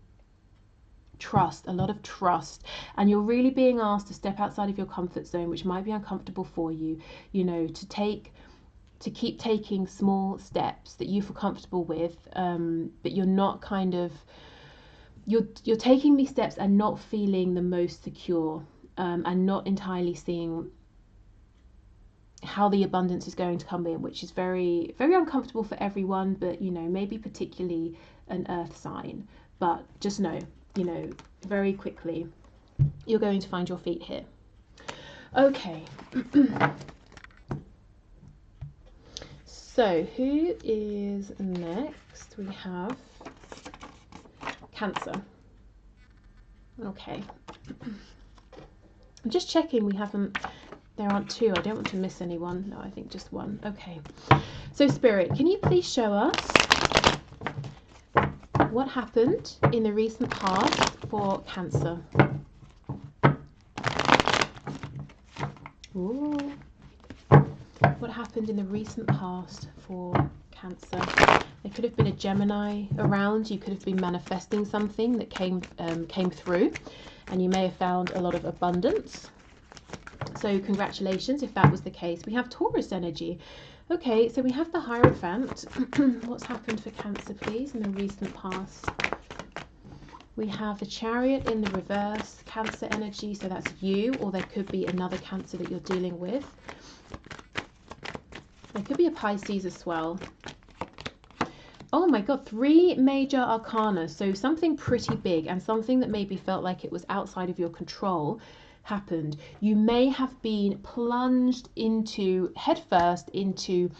trust, a lot of trust, and you're really being asked to step outside of your comfort zone, which might be uncomfortable for you, you know, to keep taking small steps that you feel comfortable with, but you're not kind of, you're taking these steps and not feeling the most secure, and not entirely seeing how the abundance is going to come in, which is very, very uncomfortable for everyone, but you know, maybe particularly an earth sign. But just know, you know, very quickly you're going to find your feet here. Okay. So who is next? We have Cancer. Okay. I'm just checking we haven't, there aren't two. I don't want to miss anyone. No, I think just one. Okay. So Spirit, can you please show us what happened in the recent past for Cancer? Ooh. What happened in the recent past for Cancer? There could have been a Gemini around. You could have been manifesting something that came through, and you may have found a lot of abundance. So congratulations if that was the case. We have Taurus energy. Okay, so we have the Hierophant. What's happened for Cancer, please, in the recent past? We have the Chariot in the reverse, Cancer energy, so that's you, or there could be another Cancer that you're dealing with. There could be a Pisces as well. Oh my God, 3 major arcana, so something pretty big and something that maybe felt like it was outside of your control happened. You may have been plunged headfirst into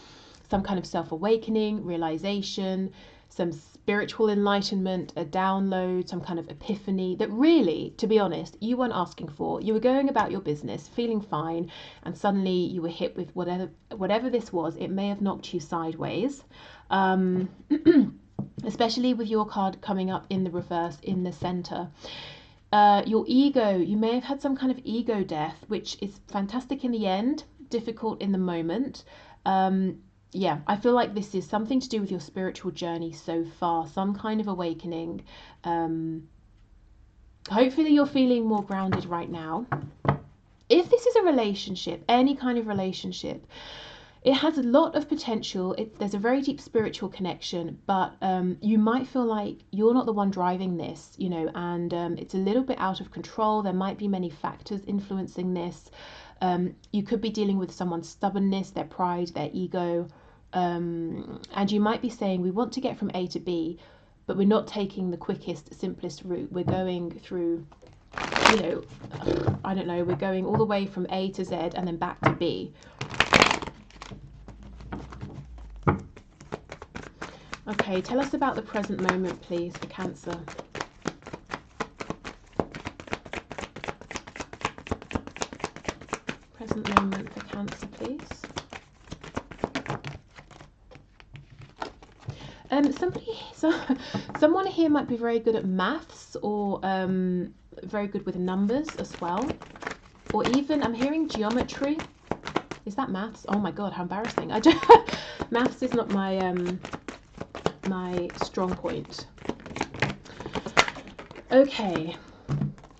some kind of self-awakening, realization, some spiritual enlightenment, a download, some kind of epiphany that really, to be honest, you weren't asking for. You were going about your business, feeling fine, and suddenly you were hit with whatever this was. It may have knocked you sideways, especially with your card coming up in the reverse in the center. Your ego, you may have had some kind of ego death, which is fantastic in the end, difficult in the moment. Yeah, I feel like this is something to do with your spiritual journey so far, some kind of awakening. Hopefully you're feeling more grounded right now. If this is a relationship, any kind of relationship, it has a lot of potential. There's a very deep spiritual connection, but you might feel like you're not the one driving this, you know, and it's a little bit out of control. There might be many factors influencing this. You could be dealing with someone's stubbornness, their pride, their ego. And you might be saying, we want to get from A to B, but we're not taking the quickest, simplest route. We're going through, you know, I don't know, we're going all the way from A to Z and then back to B. Okay, tell us about the present moment, please, for Cancer. Present moment for Cancer, please. Someone here might be very good at maths, or very good with numbers as well, or even I'm hearing geometry. Is that maths? Oh my god, how embarrassing! Maths is not my my strong point. Okay,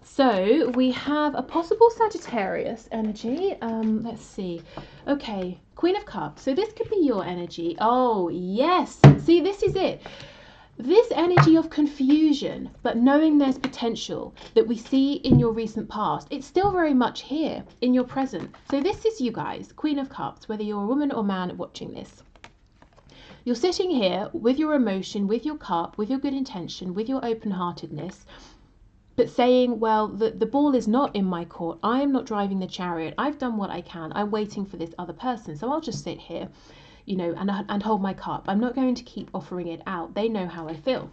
so we have a possible Sagittarius energy. Let's see. Okay, Queen of Cups. So this could be your energy. Oh, yes. See, this is it. This energy of confusion, but knowing there's potential that we see in your recent past, it's still very much here in your present. So this is you guys, Queen of Cups, whether you're a woman or man watching this. You're sitting here with your emotion, with your cup, with your good intention, with your open-heartedness, but saying, well, the ball is not in my court. I am not driving the chariot. I've done what I can. I'm waiting for this other person. So I'll just sit here, you know, and hold my cup. I'm not going to keep offering it out. They know how I feel.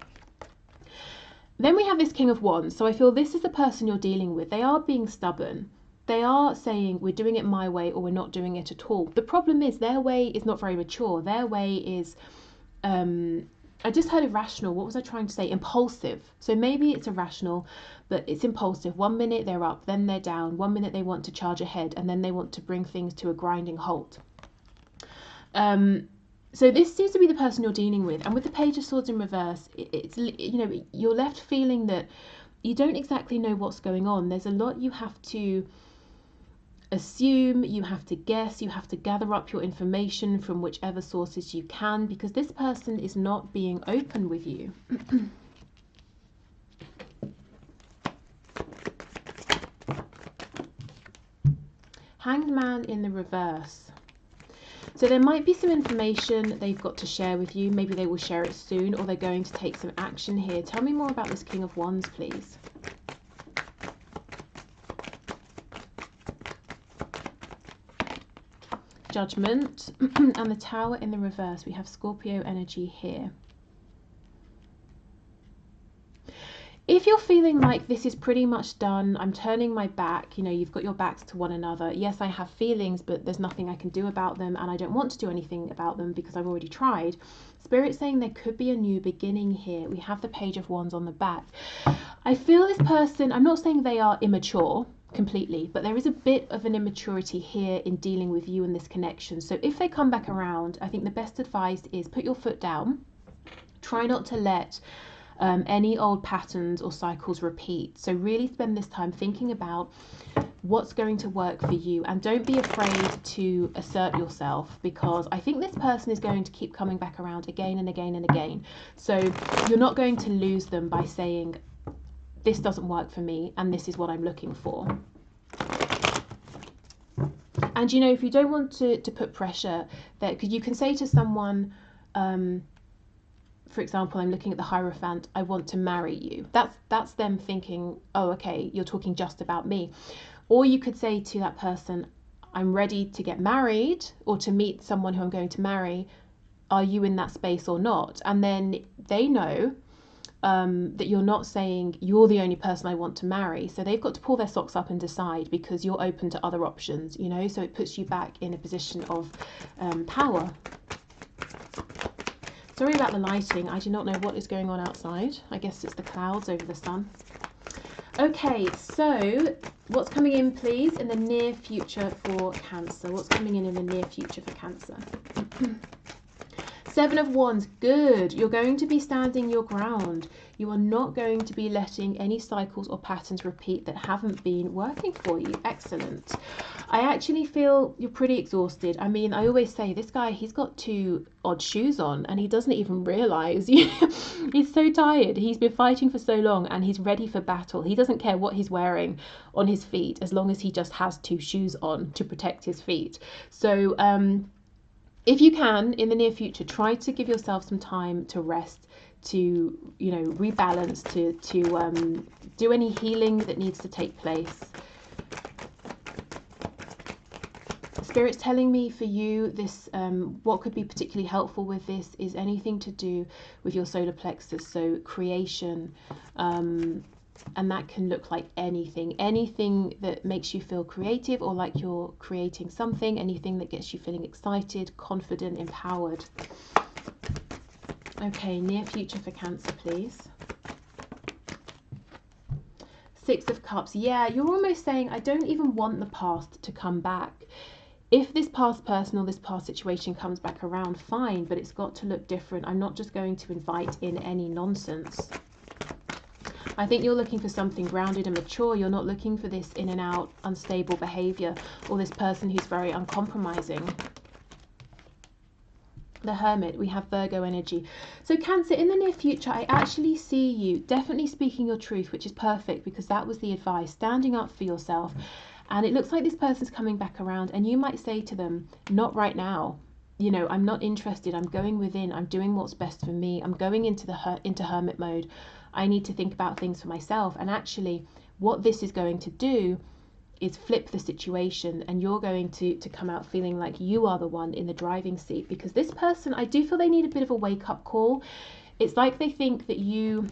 Then we have this King of Wands. So I feel this is the person you're dealing with. They are being stubborn. They are saying, we're doing it my way or we're not doing it at all. The problem is their way is not very mature. Their way is... I just heard irrational. What was I trying to say? Impulsive. So maybe it's irrational, but it's impulsive. 1 minute they're up, then they're down. 1 minute they want to charge ahead, and then they want to bring things to a grinding halt. So this seems to be the person you're dealing with. And with the Page of Swords in reverse, it's, you know, you're left feeling that you don't exactly know what's going on. There's a lot you have to assume, you have to guess, you have to gather up your information from whichever sources you can, because this person is not being open with you. Hanged Man in the reverse. So there might be some information they've got to share with you. Maybe they will share it soon, or they're going to take some action here. Tell me more about this King of Wands, please. Judgment and the Tower in the reverse. We have Scorpio energy here. If you're feeling like this is pretty much done, I'm turning my back, you know, you've got your backs to one another. Yes, I have feelings, but there's nothing I can do about them, and I don't want to do anything about them because I've already tried. Spirit's saying there could be a new beginning here. We have the Page of Wands on the back. I feel this person, I'm not saying they are immature completely, but there is a bit of an immaturity here in dealing with you and this connection. So if they come back around, I think the best advice is put your foot down. Try not to let any old patterns or cycles repeat. So really spend this time thinking about what's going to work for you, and don't be afraid to assert yourself, because I think this person is going to keep coming back around again and again and again. So you're not going to lose them by saying, this doesn't work for me and this is what I'm looking for. And you know, if you don't want to put pressure there, because you can say to someone, for example, I'm looking at the Hierophant, I want to marry you. That's them thinking, oh, okay, you're talking just about me. Or you could say to that person, I'm ready to get married or to meet someone who I'm going to marry. are you in that space or not? And then they know that you're not saying you're the only person I want to marry. So they've got to pull their socks up and decide, because you're open to other options, you know, so it puts you back in a position of power. Sorry about the lighting. I do not know what is going on outside. I guess it's the clouds over the sun. Okay, so what's coming in, please, in the near future for Cancer? What's coming in the near future for Cancer? Seven of Wands, good. You're going to be standing your ground. You are not going to be letting any cycles or patterns repeat that haven't been working for you. Excellent. I actually feel you're pretty exhausted. I mean, I always say this guy, he's got 2 odd shoes on and he doesn't even realize. He's so tired. He's been fighting for so long and he's ready for battle. He doesn't care what he's wearing on his feet as long as he just has 2 shoes on to protect his feet. So, if you can, in the near future, try to give yourself some time to rest, to, you know, rebalance, to do any healing that needs to take place. Spirit's telling me for you, this what could be particularly helpful with this is anything to do with your solar plexus, so creation, and that can look like anything that makes you feel creative or like you're creating something, anything that gets you feeling excited, confident, empowered. Okay, near future for Cancer, please. 6 of Cups. Yeah, you're almost saying, I don't even want the past to come back. If this past person or this past situation comes back around, fine, but it's got to look different. I'm not just going to invite in any nonsense. I think you're looking for something grounded and mature. You're not looking for this in and out, unstable behavior, or this person who's very uncompromising. The Hermit, we have Virgo energy. So Cancer, in the near future, I actually see you definitely speaking your truth, which is perfect because that was the advice, standing up for yourself. And it looks like this person's coming back around and you might say to them, not right now. You know, I'm not interested. I'm going within. I'm doing what's best for me. I'm going into hermit mode. I need to think about things for myself. And actually, what this is going to do is flip the situation, and you're going to come out feeling like you are the one in the driving seat, because this person, I do feel they need a bit of a wake-up call. It's like they think that you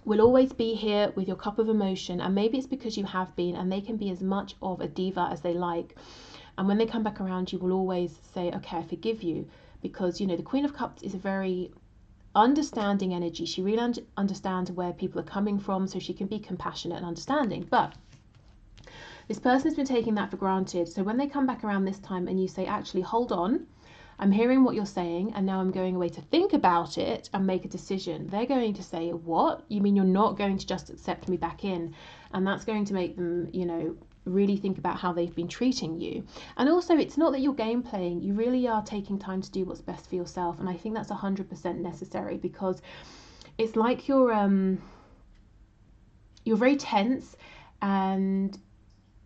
will always be here with your cup of emotion, and maybe it's because you have been, and they can be as much of a diva as they like. And when they come back around, you will always say, okay, I forgive you, because, you know, the Queen of Cups is a very understanding energy. She really understands where people are coming from, so she can be compassionate and understanding. But this person's been taking that for granted. So when they come back around this time and you say, actually, hold on, I'm hearing what you're saying, and now I'm going away to think about it and make a decision. They're going to say, what? You mean you're not going to just accept me back in? And that's going to make them, you know, really think about how they've been treating you. And also, it's not that you're game playing. You really are taking time to do what's best for yourself. And I think that's 100% necessary, because it's like you're very tense and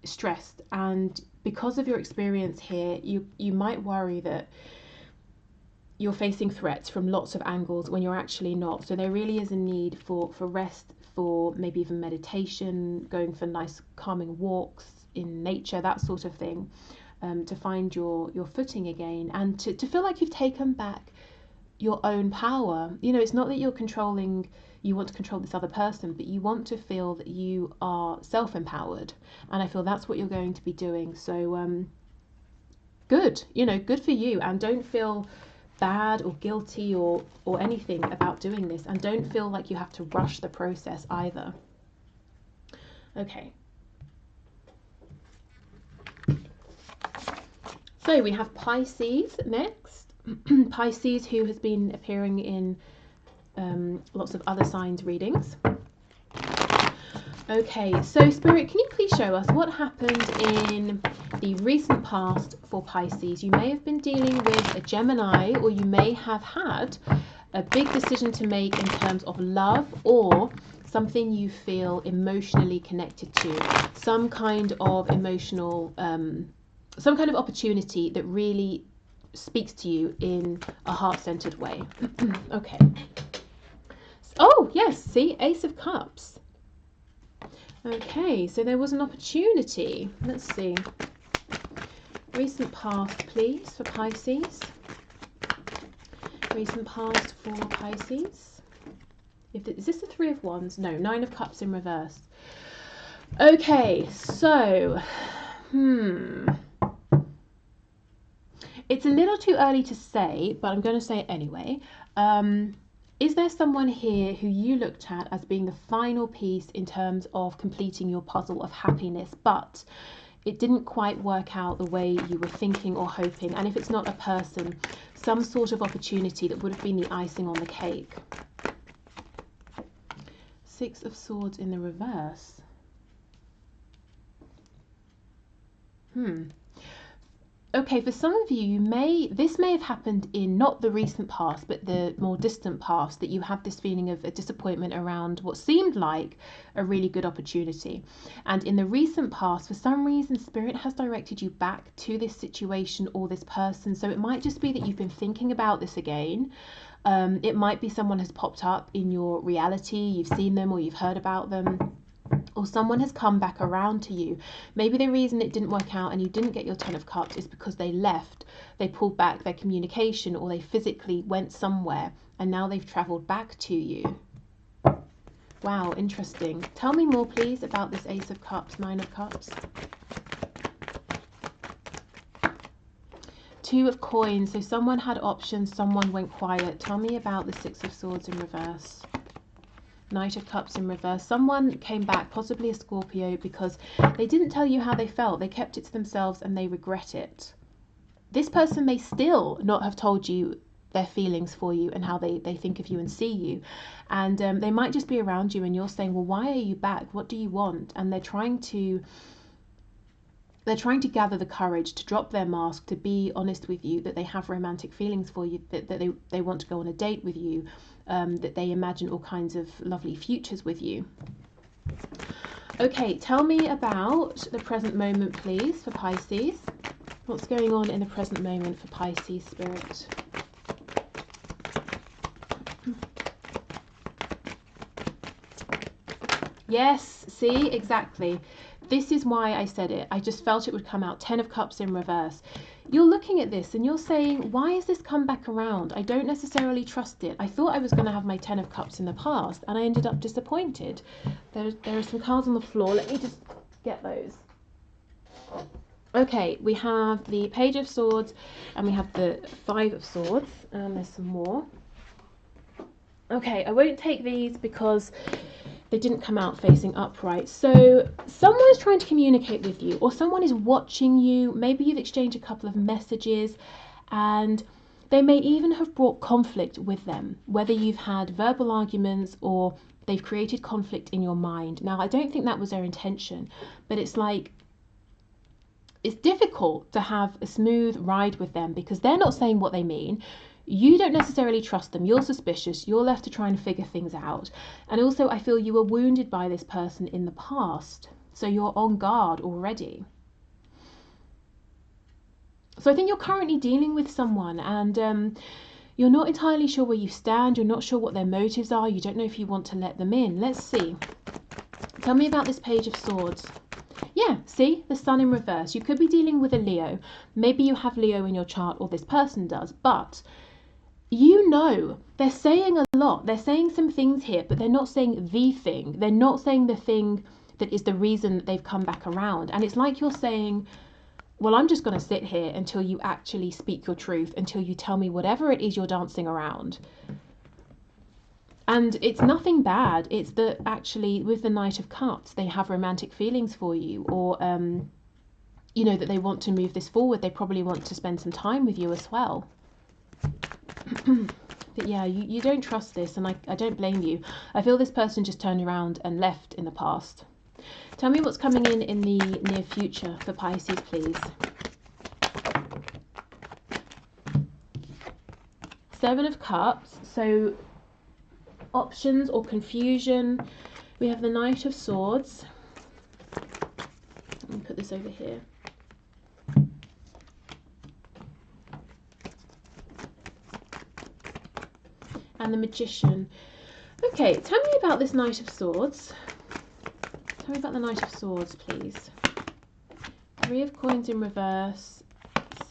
stressed, and because of your experience here, you might worry that you're facing threats from lots of angles when you're actually not. So there really is a need for rest, for maybe even meditation, going for nice calming walks in nature, that sort of thing, to find your footing again, and to feel like you've taken back your own power. You know, it's not that you're controlling, you want to control this other person, but you want to feel that you are self-empowered, and I feel that's what you're going to be doing. So good, you know, good for you, and don't feel bad or guilty or anything about doing this, and don't feel like you have to rush the process either. Okay, so we have Pisces next. Pisces, who has been appearing in lots of other signs readings. Okay, so Spirit, can you please show us what happened in the recent past for Pisces? You may have been dealing with a Gemini, or you may have had a big decision to make in terms of love, or something you feel emotionally connected to, some kind of emotional, some kind of opportunity that really speaks to you in a heart-centered way. Okay. Oh, yes, see, Ace of Cups. Okay, so there was an opportunity. Let's see. Recent past, please, for Pisces. recent past for Pisces? Is this the Three of Wands? No, Nine of Cups in reverse. Okay, so, it's a little too early to say, but I'm going to say it anyway. Is there someone here who you looked at as being the final piece in terms of completing your puzzle of happiness, but it didn't quite work out the way you were thinking or hoping? And if it's not a person, some sort of opportunity that would have been the icing on the cake. Six of Swords in the reverse. Okay, for some of you, this may have happened in not the recent past, but the more distant past, that you have this feeling of a disappointment around what seemed like a really good opportunity. And in the recent past, for some reason, Spirit has directed you back to this situation or this person. So it might just be that you've been thinking about this again. It might be someone has popped up in your reality, you've seen them or you've heard about them. Or someone has come back around to you. Maybe the reason it didn't work out and you didn't get your Ten of Cups is because they left, they pulled back their communication, or they physically went somewhere and now they've travelled back to you. Wow, interesting. Tell me more, please, about this Ace of Cups, Nine of Cups. Two of Coins. So someone had options, someone went quiet. Tell me about the Six of Swords in reverse. Knight of Cups in reverse. Someone came back, possibly a Scorpio, because they didn't tell you how they felt. They kept it to themselves and they regret it. This person may still not have told you their feelings for you and how they think of you and see you. And they might just be around you and you're saying, well, why are you back? What do you want? And they're trying to gather the courage to drop their mask, to be honest with you, that they have romantic feelings for you, that they want to go on a date with you, that they imagine all kinds of lovely futures with you. Okay, tell me about the present moment, please, for Pisces. What's going on in the present moment for Pisces, Spirit? Yes, see, exactly. This is why I said it. I just felt it would come out. Ten of Cups in reverse. You're looking at this and you're saying, why has this come back around? I don't necessarily trust it. I thought I was going to have my Ten of Cups in the past and I ended up disappointed. There are some cards on the floor. Let me just get those. Okay, we have the Page of Swords and we have the Five of Swords. And there's some more. Okay, I won't take these because they didn't come out facing upright. So someone is trying to communicate with you, or someone is watching you. Maybe you've exchanged a couple of messages and they may even have brought conflict with them, whether you've had verbal arguments or they've created conflict in your mind. Now, I don't think that was their intention, but it's like, it's difficult to have a smooth ride with them because they're not saying what they mean. You don't necessarily trust them. You're suspicious. You're left to try and figure things out. And also, I feel you were wounded by this person in the past. So you're on guard already. So I think you're currently dealing with someone and you're not entirely sure where you stand. You're not sure what their motives are. You don't know if you want to let them in. Let's see. Tell me about this Page of Swords. Yeah, see, the Sun in reverse. You could be dealing with a Leo. Maybe you have Leo in your chart, or this person does, but you know, they're saying a lot. They're saying some things here, but they're not saying the thing. They're not saying the thing that is the reason that they've come back around. And it's like you're saying, well, I'm just going to sit here until you actually speak your truth, until you tell me whatever it is you're dancing around. And it's nothing bad. It's that actually with the Knight of Cups, they have romantic feelings for you, or, you know, that they want to move this forward. They probably want to spend some time with you as well. But yeah, you don't trust this, and I don't blame you. I feel this person just turned around and left in the past. Tell me what's coming in the near future for Pisces, please. Seven of Cups, so options or confusion. We have the Knight of Swords. Let me put this over here. And the Magician. Okay, tell me about this Knight of Swords. Tell me about the Knight of Swords, please. Three of Coins in reverse.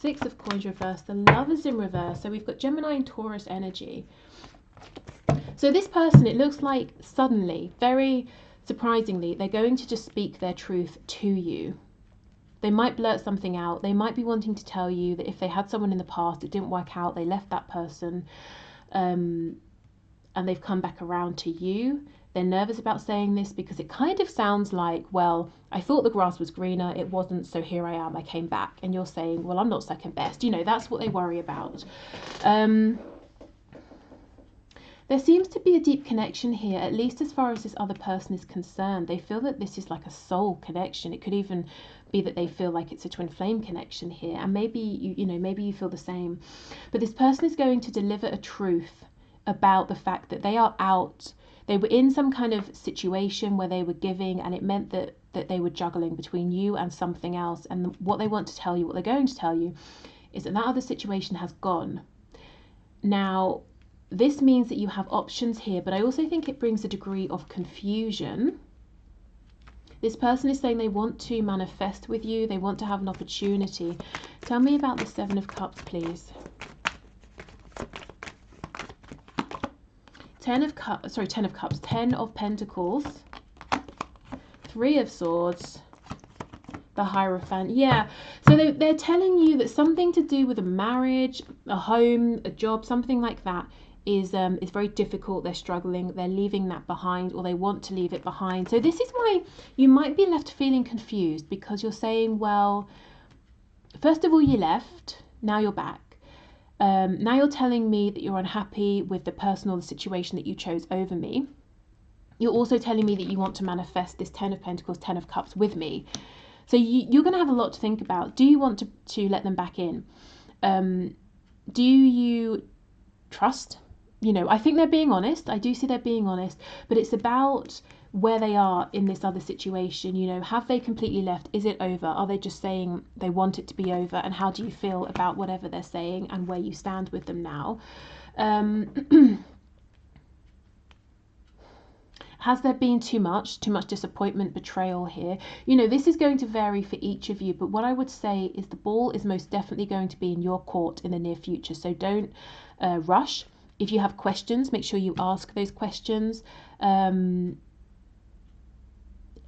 Six of Coins reversed, the Lovers in reverse. So we've got Gemini and Taurus energy. So this person, it looks like suddenly, very surprisingly, they're going to just speak their truth to you. They might blurt something out. They might be wanting to tell you that if they had someone in the past, it didn't work out, they left that person, and they've come back around to you. They're nervous about saying this because it kind of sounds like, well, I thought the grass was greener, it wasn't, so here I am, I came back. And you're saying, well, I'm not second best. You know, that's what they worry about. There seems to be a deep connection here, at least as far as this other person is concerned. They feel that this is like a soul connection. It could even be that they feel like it's a twin flame connection here. And maybe you know, maybe you feel the same. But this person is going to deliver a truth about the fact that they are out. They were in some kind of situation where they were giving, and it meant that they were juggling between you and something else. And what they want to tell you, what they're going to tell you, is that other situation has gone. Now, this means that you have options here, but I also think it brings a degree of confusion. This person is saying they want to manifest with you. They want to have an opportunity. Tell me about the Seven of Cups, please. Ten of Cups, 10 of Pentacles, 3 of Swords, the Hierophant. Yeah, so they're telling you that something to do with a marriage, a home, a job, something like that is very difficult. They're struggling, they're leaving that behind, or they want to leave it behind. So this is why you might be left feeling confused, because you're saying, well, first of all, you left, now you're back. Now you're telling me that you're unhappy with the person or the situation that you chose over me. You're also telling me that you want to manifest this 10 of Pentacles, 10 of Cups with me. So you're going to have a lot to think about. Do you want to let them back in? Do you trust? You know, I think they're being honest. I do see they're being honest, but it's about where they are in this other situation. You know, have they completely left? Is it over? Are they just saying they want it to be over? And how do you feel about whatever they're saying and where you stand with them now? Has there been too much disappointment, betrayal here? You know, this is going to vary for each of you, but what I would say is the ball is most definitely going to be in your court in the near future. So don't rush. If you have questions, make sure you ask those questions.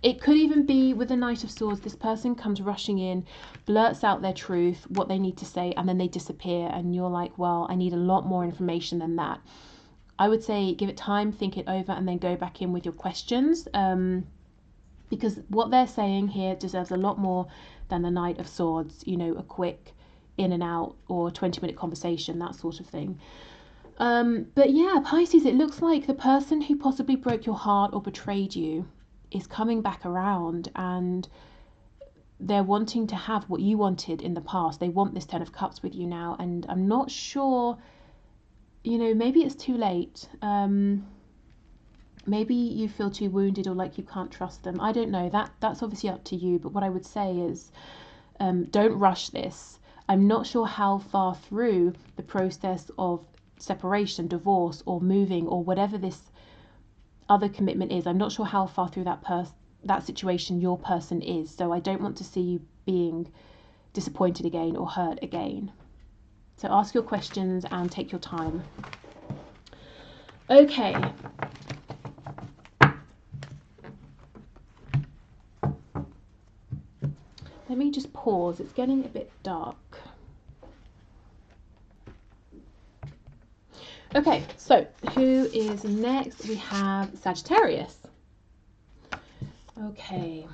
It could even be with the Knight of Swords. This person comes rushing in, blurts out their truth, what they need to say, and then they disappear. And you're like, well, I need a lot more information than that. I would say give it time, think it over, and then go back in with your questions. Because what they're saying here deserves a lot more than the Knight of Swords. You know, a quick in and out or 20-minute conversation, that sort of thing. But yeah, Pisces, it looks like the person who possibly broke your heart or betrayed you is coming back around, and they're wanting to have what you wanted in the past. They want this 10 of Cups with you now, and I'm not sure, you know, maybe it's too late. Maybe you feel too wounded or like you can't trust them. I don't know. That's obviously up to you, but what I would say is don't rush this. I'm not sure how far through the process of separation, divorce, or moving, or whatever this other commitment is. I'm not sure how far through that situation your person is. So I don't want to see you being disappointed again or hurt again. So ask your questions and take your time. Okay. Let me just pause. It's getting a bit dark. Okay, so who is next? We have Sagittarius. Okay.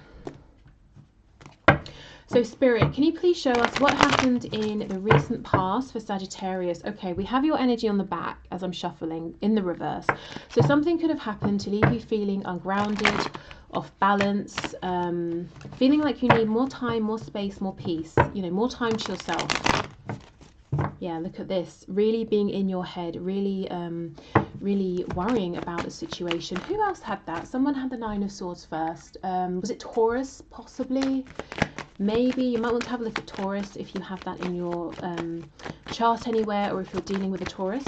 So Spirit, can you please show us what happened in the recent past for Sagittarius? Okay, we have your energy on the back as I'm shuffling in the reverse. So something could have happened to leave you feeling ungrounded, off balance, feeling like you need more time, more space, more peace, you know, more time to yourself. Yeah, look at this, really being in your head, really really worrying about a situation. Who else had that? Someone had the 9 of Swords first. Was it Taurus, possibly? Maybe you might want to have a look at Taurus if you have that in your chart anywhere, or if you're dealing with a Taurus.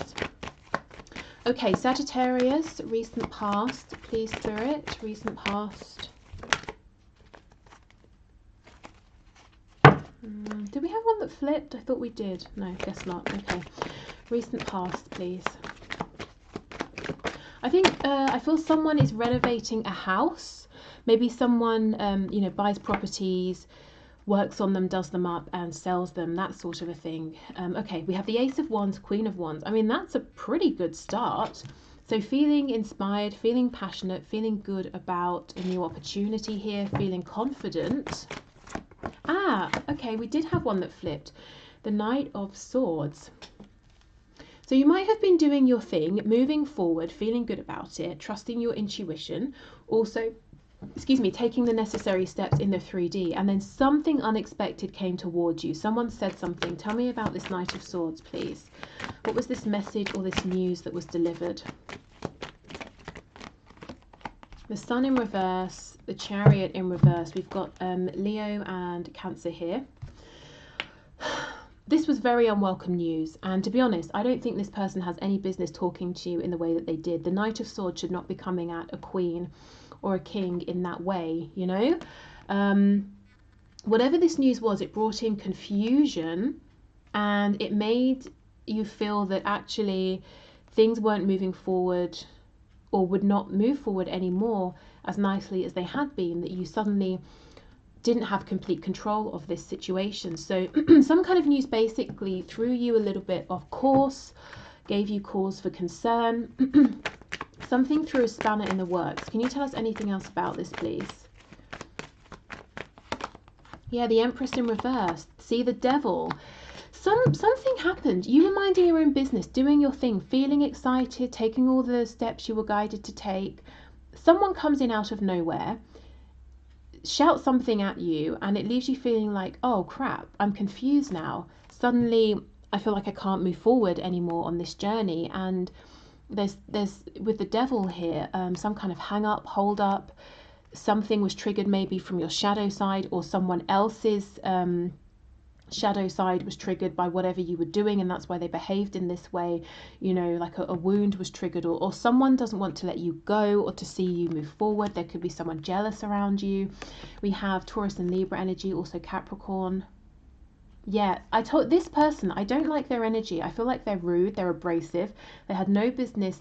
Okay, Sagittarius, recent past, please Spirit, recent past. Did we have one that flipped? I thought we did. No, guess not. Okay. Recent past, please. I think I feel someone is renovating a house. Maybe someone, you know, buys properties, works on them, does them up and sells them, that sort of a thing. Okay, we have the Ace of Wands, Queen of Wands. I mean, that's a pretty good start. So feeling inspired, feeling passionate, feeling good about a new opportunity here, feeling confident. Ah, okay, we did have one that flipped. The Knight of Swords. So you might have been doing your thing, moving forward, feeling good about it, trusting your intuition, also, excuse me, taking the necessary steps in the 3D, and then something unexpected came towards you. Someone said something. Tell me about this Knight of Swords, please. What was this message or this news that was delivered? The Sun in reverse, the Chariot in reverse. We've got Leo and Cancer here. This was very unwelcome news, and to be honest, I don't think this person has any business talking to you in the way that they did. The Knight of Swords should not be coming at a queen or a king in that way, you know. Whatever this news was, it brought in confusion, and it made you feel that actually things weren't moving forward or would not move forward anymore as nicely as they had been, that you suddenly didn't have complete control of this situation. So some kind of news basically threw you a little bit off course, gave you cause for concern. Something threw a spanner in the works. Can you tell us anything else about this, please? Yeah, the Empress in reverse. See, the Devil. Something happened. You were minding your own business, doing your thing, feeling excited, taking all the steps you were guided to take. Someone comes in out of nowhere, shouts something at you, and it leaves you feeling like, oh crap, I'm confused now. Suddenly I feel like I can't move forward anymore on this journey. And there's with the Devil here, some kind of hang up, hold up. Something was triggered maybe from your shadow side, or someone else's shadow side was triggered by whatever you were doing, and that's why they behaved in this way. You know, like a wound was triggered, or someone doesn't want to let you go or to see you move forward. There could be someone jealous around you. We have Taurus and Libra energy, also Capricorn. Yeah, I told this person, I don't like their energy. I feel like they're rude, they're abrasive. They had no business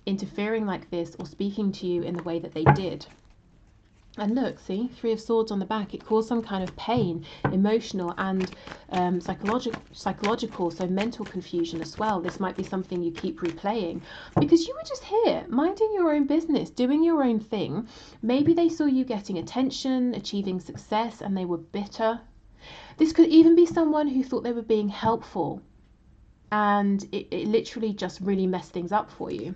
interfering like this or speaking to you in the way that they did. And look, see, Three of Swords on the back. It caused some kind of pain, emotional and psychological, so mental confusion as well. This might be something you keep replaying because you were just here, minding your own business, doing your own thing. Maybe they saw you getting attention, achieving success, and they were bitter. This could even be someone who thought they were being helpful, and it literally just really messed things up for you.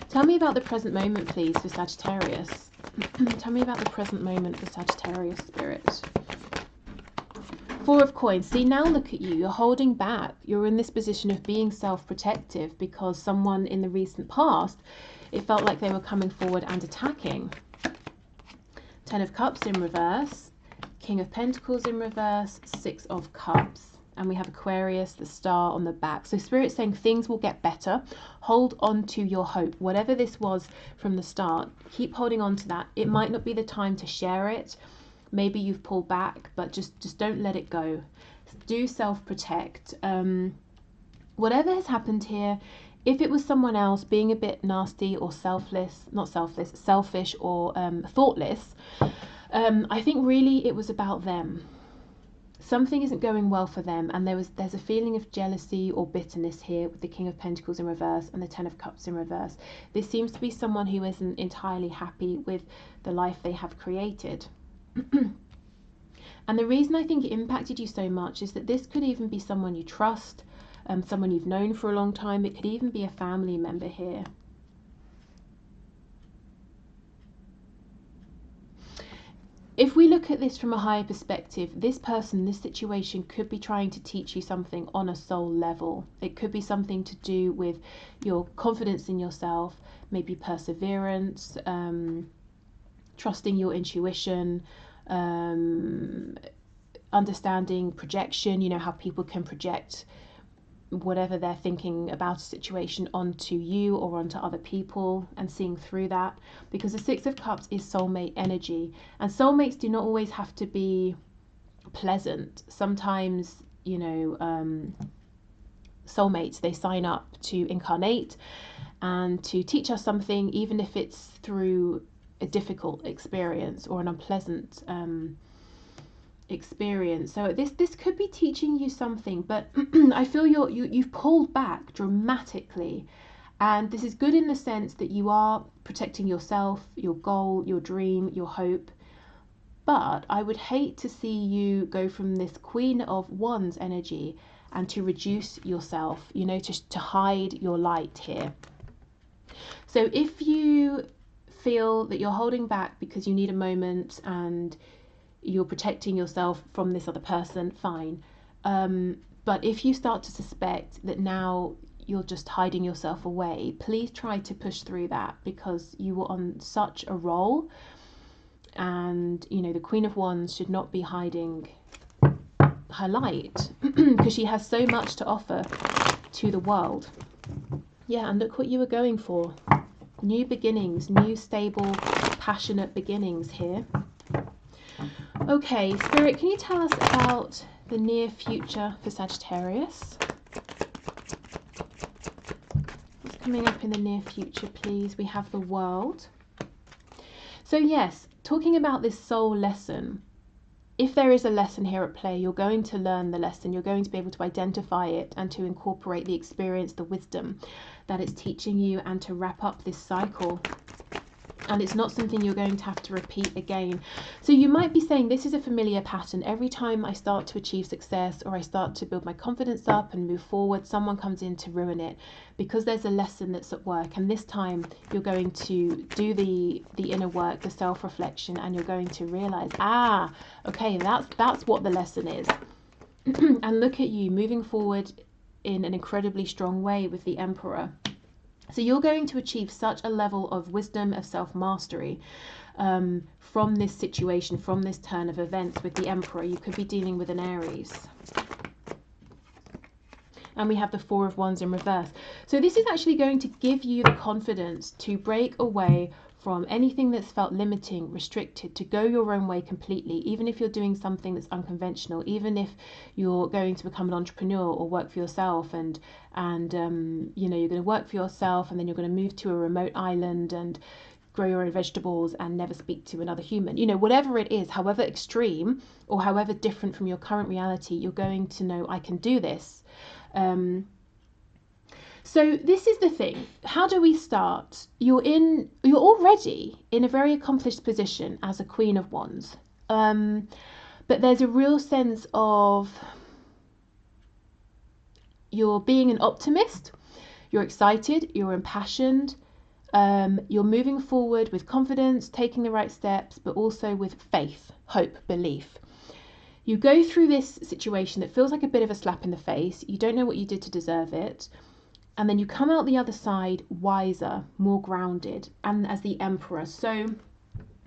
Tell me about the present moment, please, for Sagittarius. Tell me about the present moment for Sagittarius, Spirit. Four of Coins. See, now look at you. You're holding back. You're in this position of being self-protective because someone in the recent past, it felt like they were coming forward and attacking. Ten of Cups in reverse. King of Pentacles in reverse. Six of Cups. And we have Aquarius, the star on the back. So Spirit's saying things will get better. Hold on to your hope. Whatever this was from the start, keep holding on to that. It might not be the time to share it. Maybe you've pulled back, but just don't let it go. Do self-protect. Whatever has happened here, if it was someone else being a bit nasty or selfish or thoughtless, I think really it was about them. Something isn't going well for them, and there's a feeling of jealousy or bitterness here with the King of Pentacles in reverse and the Ten of Cups in reverse. This seems to be someone who isn't entirely happy with the life they have created. And the reason I think it impacted you so much is that this could even be someone you trust, someone you've known for a long time. It could even be a family member here. If we look at this from a higher perspective, this person, this situation could be trying to teach you something on a soul level. It could be something to do with your confidence in yourself, maybe perseverance, trusting your intuition, understanding projection, you know, how people can project whatever they're thinking about a situation onto you or onto other people, and seeing through that, because the Six of Cups is soulmate energy, and soulmates do not always have to be pleasant. Sometimes, you know, soulmates, they sign up to incarnate and to teach us something, even if it's through a difficult experience or an unpleasant experience. So this could be teaching you something, but I feel you've pulled back dramatically, and this is good in the sense that you are protecting yourself, your goal, your dream, your hope. But I would hate to see you go from this Queen of Wands energy and to reduce yourself, you know, to hide your light here. So if you feel that you're holding back because you need a moment and you're protecting yourself from this other person, fine. But if you start to suspect that now you're just hiding yourself away, please try to push through that, because you were on such a roll. And, you know, the Queen of Wands should not be hiding her light because she has so much to offer to the world. Yeah, and look what you were going for. New beginnings, new, stable, passionate beginnings here. Okay, Spirit, can you tell us about the near future for Sagittarius? What's coming up in the near future, please? We have the World. So yes, talking about this soul lesson, if there is a lesson here at play, you're going to learn the lesson. You're going to be able to identify it and to incorporate the experience, the wisdom that it's teaching you, and to wrap up this cycle. And it's not something you're going to have to repeat again. So you might be saying, this is a familiar pattern. Every time I start to achieve success, or I start to build my confidence up and move forward, someone comes in to ruin it, because there's a lesson that's at work. And this time you're going to do the inner work, the self-reflection, and you're going to realize, okay, that's what the lesson is. And look at you moving forward in an incredibly strong way with the Emperor. So you're going to achieve such a level of wisdom, of self-mastery from this situation, from this turn of events with the Emperor. You could be dealing with an Aries. And we have the Four of Wands in reverse. So this is actually going to give you the confidence to break away from anything that's felt limiting, restricted, to go your own way completely, even if you're doing something that's unconventional, even if you're going to become an entrepreneur or work for yourself, and you know, you're going to work for yourself, and then you're going to move to a remote island and grow your own vegetables and never speak to another human. You know, whatever it is, however extreme or however different from your current reality, you're going to know, I can do this. So this is the thing. How do we start? You're already in a very accomplished position as a Queen of Wands. But there's a real sense of you're being an optimist, you're excited, you're impassioned, you're moving forward with confidence, taking the right steps, but also with faith, hope, belief. You go through this situation that feels like a bit of a slap in the face. You don't know what you did to deserve it. And then you come out the other side wiser, more grounded, and as the Emperor. So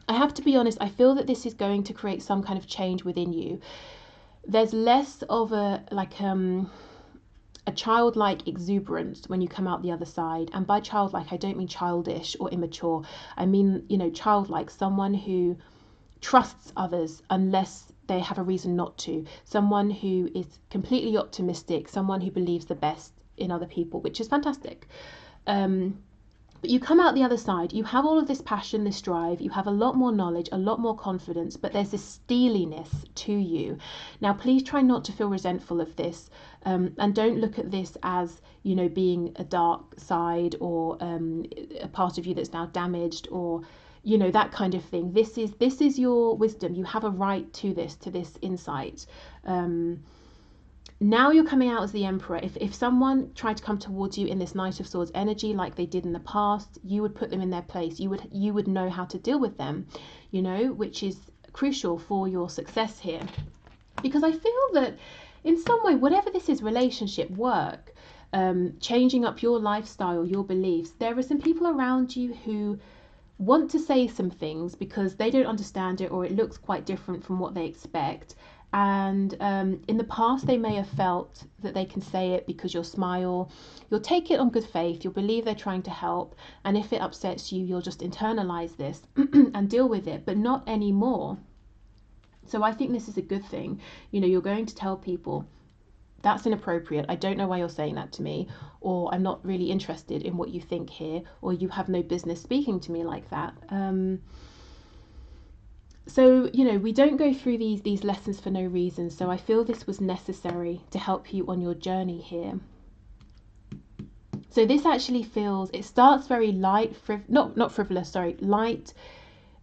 I have to be honest, I feel that this is going to create some kind of change within you. There's less of a childlike exuberance when you come out the other side. And by childlike, I don't mean childish or immature. I mean, you know, childlike, someone who trusts others unless they have a reason not to. Someone who is completely optimistic, someone who believes the best in other people, which is fantastic. But you come out the other side, you have all of this passion, this drive, you have a lot more knowledge, a lot more confidence, but there's this steeliness to you. Now, please try not to feel resentful of this, and don't look at this as, you know, being a dark side, or a part of you that's now damaged, or, you know, that kind of thing. This is your wisdom. You have a right to this insight. Now you're coming out as the Emperor. If someone tried to come towards you in this Knight of Swords energy like they did in the past, you would put them in their place. You would know how to deal with them, you know, which is crucial for your success here. Because I feel that in some way, whatever this is, relationship, work, changing up your lifestyle, your beliefs, there are some people around you who want to say some things because they don't understand it, or it looks quite different from what they expect. And in the past, they may have felt that they can say it because you'll smile, you'll take it on good faith, you'll believe they're trying to help, and if it upsets you, you'll just internalize this and deal with it, but not anymore. So I think this is a good thing. You know, you're going to tell people, that's inappropriate. I don't know why you're saying that to me, or I'm not really interested in what you think here, or you have no business speaking to me like that. So, you know, we don't go through these lessons for no reason. So I feel this was necessary to help you on your journey here. So this actually feels, it starts very light, not frivolous, sorry, light,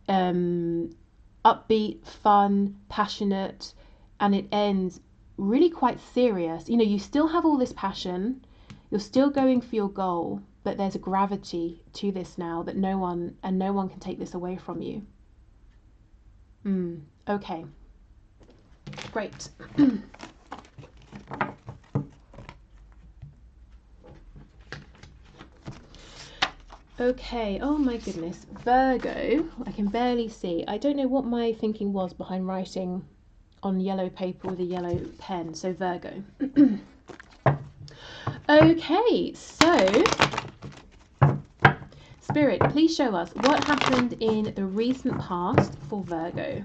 upbeat, fun, passionate, and it ends really quite serious. You know, you still have all this passion, you're still going for your goal, but there's a gravity to this now that no one can take this away from you. Okay, great. Okay, oh my goodness, Virgo, I can barely see. I don't know what my thinking was behind writing on yellow paper with a yellow pen. So Virgo. Okay, so Spirit, please show us what happened in the recent past for Virgo.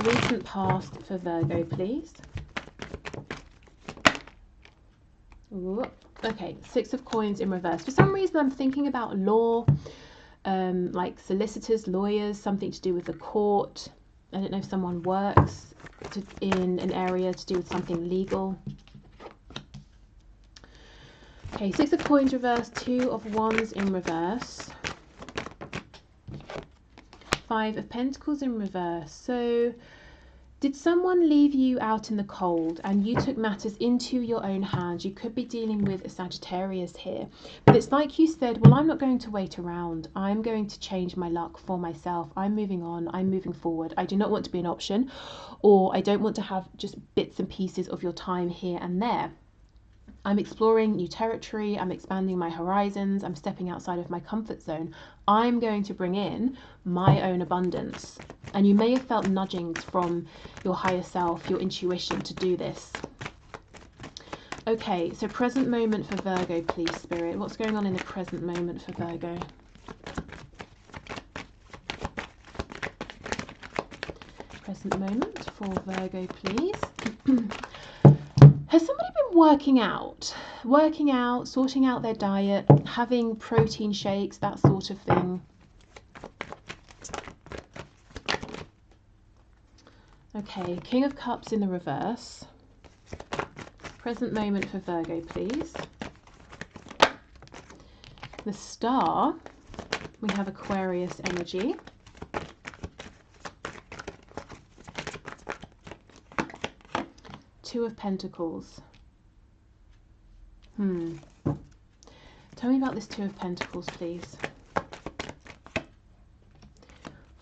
Recent past for Virgo, please. Ooh, okay, 6 of coins in reverse. For some reason I'm thinking about law, like solicitors, lawyers, something to do with the court. I don't know if someone works in an area to do with something legal. Okay, 6 of coins reverse, 2 of wands in reverse, 5 of pentacles in reverse. So did someone leave you out in the cold and you took matters into your own hands? You could be dealing with a Sagittarius here, but it's like you said, well, I'm not going to wait around. I'm going to change my luck for myself. I'm moving on. I'm moving forward. I do not want to be an option, or I don't want to have just bits and pieces of your time here and there. I'm exploring new territory, I'm expanding my horizons, I'm stepping outside of my comfort zone. I'm going to bring in my own abundance. And you may have felt nudgings from your higher self, your intuition to do this. Okay, so present moment for Virgo, please, Spirit. What's going on in the present moment for Virgo? Present moment for Virgo, please. Has somebody been working out, sorting out their diet, having protein shakes, that sort of thing? Okay, King of Cups in the reverse. Present moment for Virgo, please. The Star, we have Aquarius energy. Two of Pentacles. Tell me about this Two of Pentacles, please.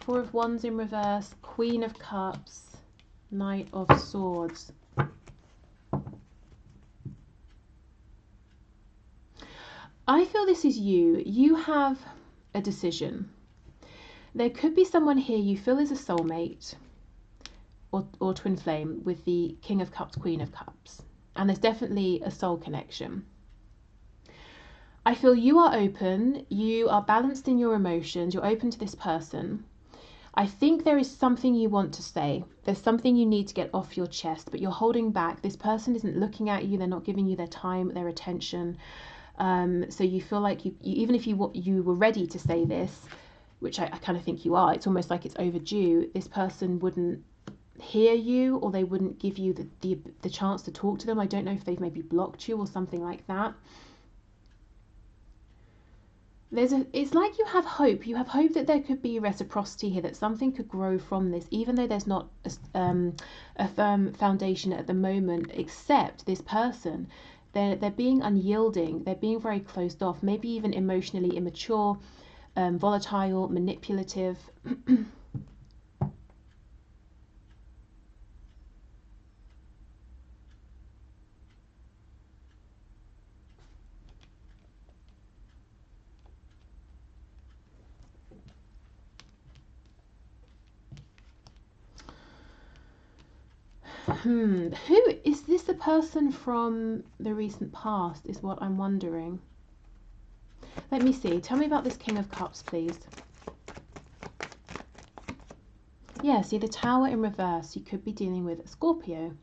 4 of Wands in reverse, Queen of Cups, Knight of Swords. I feel this is you. You have a decision. There could be someone here you feel is a soulmate, or twin flame with the King of Cups, Queen of Cups. And there's definitely a soul connection. I feel you are open, you are balanced in your emotions, you're open to this person. I think there is something you want to say. There's something you need to get off your chest, but you're holding back. This person isn't looking at you, they're not giving you their time, their attention. So you feel like you even if you were ready to say this, which I kind of think you are, it's almost like it's overdue, this person wouldn't hear you, or they wouldn't give you the chance to talk to them. I don't know if they've maybe blocked you or something like that. It's like you have hope that there could be reciprocity here, that something could grow from this, even though there's not a firm foundation at the moment. Except this person, they're being unyielding, they're being very closed off, maybe even emotionally immature, volatile, manipulative. Who is this? A person from the recent past is what I'm wondering. Let me see. Tell me about this King of Cups, please. Yeah, see the Tower in reverse. You could be dealing with a Scorpio.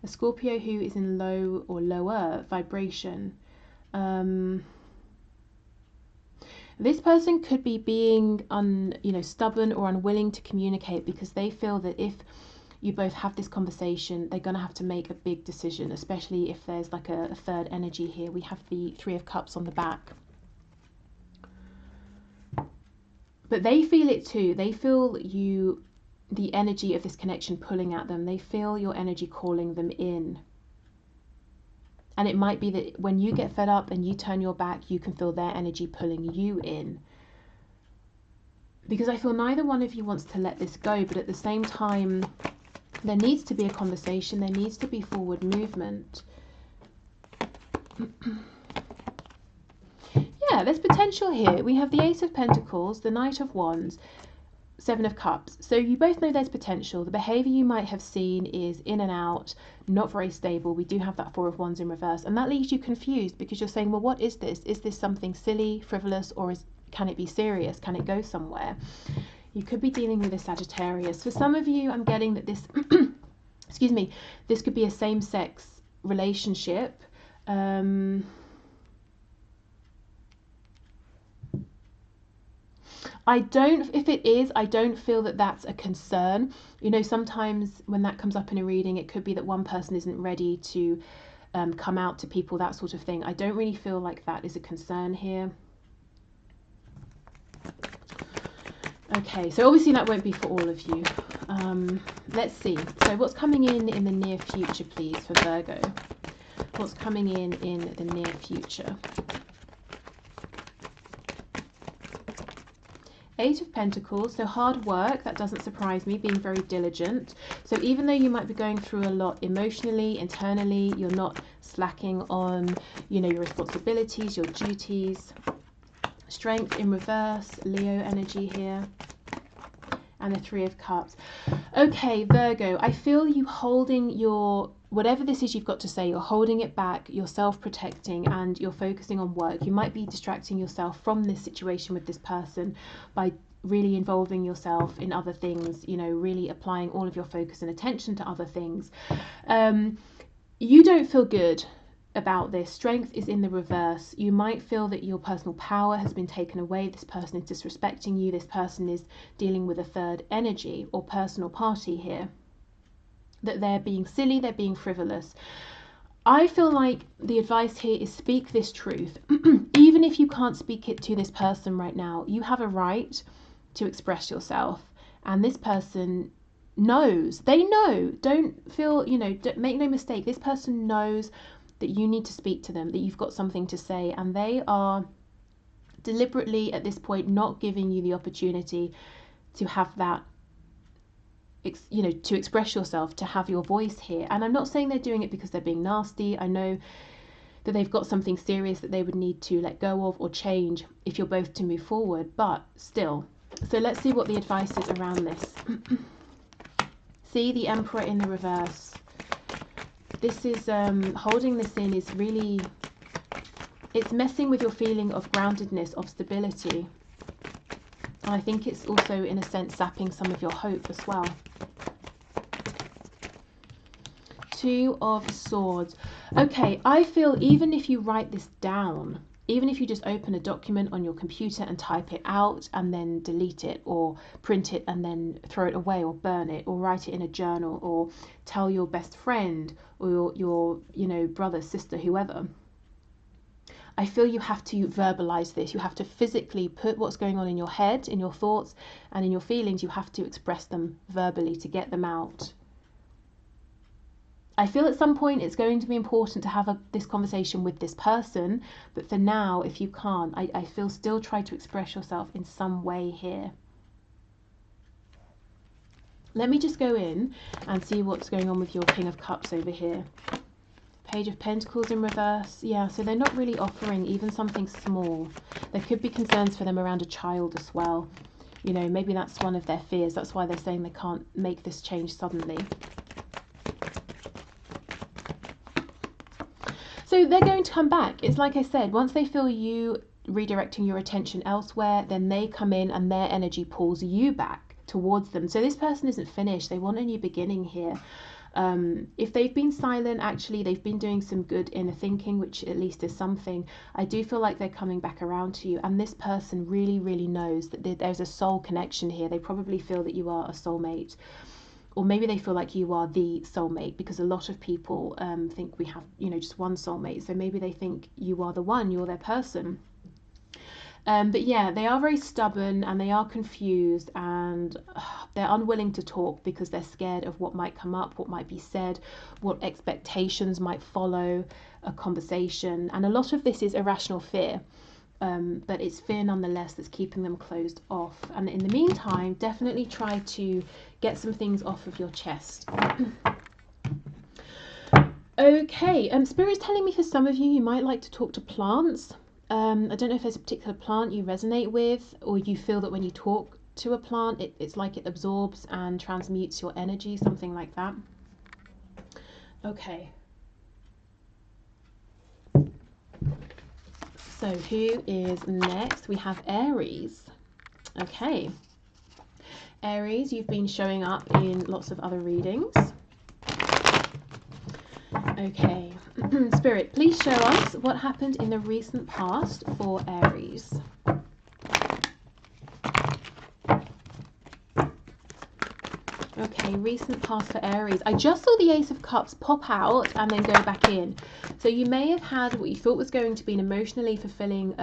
A Scorpio who is in low or lower vibration. This person could be being stubborn or unwilling to communicate because they feel that if you both have this conversation, they're going to have to make a big decision, especially if there's like a third energy here. We have the Three of Cups on the back. But they feel it too. They feel the energy of this connection pulling at them. They feel your energy calling them in. And it might be that when you get fed up and you turn your back, you can feel their energy pulling you in. Because I feel neither one of you wants to let this go, but at the same time, there needs to be a conversation. There needs to be forward movement. Yeah, there's potential here. We have the Ace of Pentacles, the Knight of Wands, Seven of Cups. So you both know there's potential. The behavior you might have seen is in and out, not very stable. We do have that Four of Wands in reverse, and that leaves you confused because you're saying, well, what is this? Is this something silly, frivolous, or can it be serious? Can it go somewhere? You could be dealing with a Sagittarius. For some of you, I'm getting that this, excuse me, this could be a same-sex relationship. If it is, I don't feel that that's a concern. You know, sometimes when that comes up in a reading, it could be that one person isn't ready to come out to people, that sort of thing. I don't really feel like that is a concern here. Okay, so obviously that won't be for all of you. Let's see. So what's coming in the near future, please, for Virgo? What's coming in the near future? Eight of Pentacles, so hard work, that doesn't surprise me, being very diligent. So even though you might be going through a lot emotionally, internally, you're not slacking on, your responsibilities, your duties. Strength in reverse, Leo energy here. And the Three of Cups. Okay, Virgo, I feel you holding your, whatever this is you've got to say, you're holding it back, you're self-protecting, and you're focusing on work. You might be distracting yourself from this situation with this person by really involving yourself in other things, really applying all of your focus and attention to other things. You don't feel good about this. Strength is in the reverse. You might feel that your personal power has been taken away. This person is disrespecting you. This person is dealing with a third energy or personal party here. That they're being silly, they're being frivolous. I feel like the advice here is speak this truth. Even if you can't speak it to this person right now, you have a right to express yourself. And this person knows. They know. Don't feel, make no mistake. This person knows that you need to speak to them, that you've got something to say, and they are deliberately at this point not giving you the opportunity to have that, to express yourself, to have your voice here. And I'm not saying they're doing it because they're being nasty. I know that they've got something serious that they would need to let go of or change if you're both to move forward, but still. So let's see what the advice is around this. See the Emperor in the reverse. This is holding this in is really, it's messing with your feeling of groundedness, of stability. And I think it's also, in a sense, sapping some of your hope as well. Two of Swords. Okay, I feel even if you write this down, even if you just open a document on your computer and type it out and then delete it, or print it and then throw it away, or burn it, or write it in a journal, or tell your best friend or your brother, sister, whoever, I feel you have to verbalize this. You have to physically put what's going on in your head, in your thoughts, and in your feelings. You have to express them verbally to get them out. I feel at some point it's going to be important to have this conversation with this person, but for now, if you can't, I feel still try to express yourself in some way here. Let me just go in and see what's going on with your King of Cups over here. Page of Pentacles in reverse. Yeah, so they're not really offering even something small. There could be concerns for them around a child as well. Maybe that's one of their fears. That's why they're saying they can't make this change suddenly. So they're going to come back. It's like I said, once they feel you redirecting your attention elsewhere, then they come in and their energy pulls you back towards them. So this person isn't finished. They want a new beginning here. If they've been silent, actually they've been doing some good inner thinking, which at least is something. I do feel like they're coming back around to you, and this person really, really knows that there's a soul connection here. They probably feel that you are a soulmate, or maybe they feel like you are the soulmate, because a lot of people think we have, you know, just one soulmate. So maybe they think you are the one, you're their person. But yeah, they are very stubborn and they are confused, and they're unwilling to talk because they're scared of what might come up, what might be said, what expectations might follow a conversation. And a lot of this is irrational fear, but it's fear nonetheless that's keeping them closed off. And in the meantime, definitely try to get some things off of your chest. Okay, Spirit's telling me for some of you, you might like to talk to plants. I don't know if there's a particular plant you resonate with, or you feel that when you talk to a plant, it's like it absorbs and transmutes your energy, something like that. Okay. So who is next? We have Aries. Okay. Aries, you've been showing up in lots of other readings. Okay. Spirit, please show us what happened in the recent past for Aries. Okay, recent past for Aries. I just saw the Ace of Cups pop out and then go back in. So you may have had what you thought was going to be an emotionally fulfilling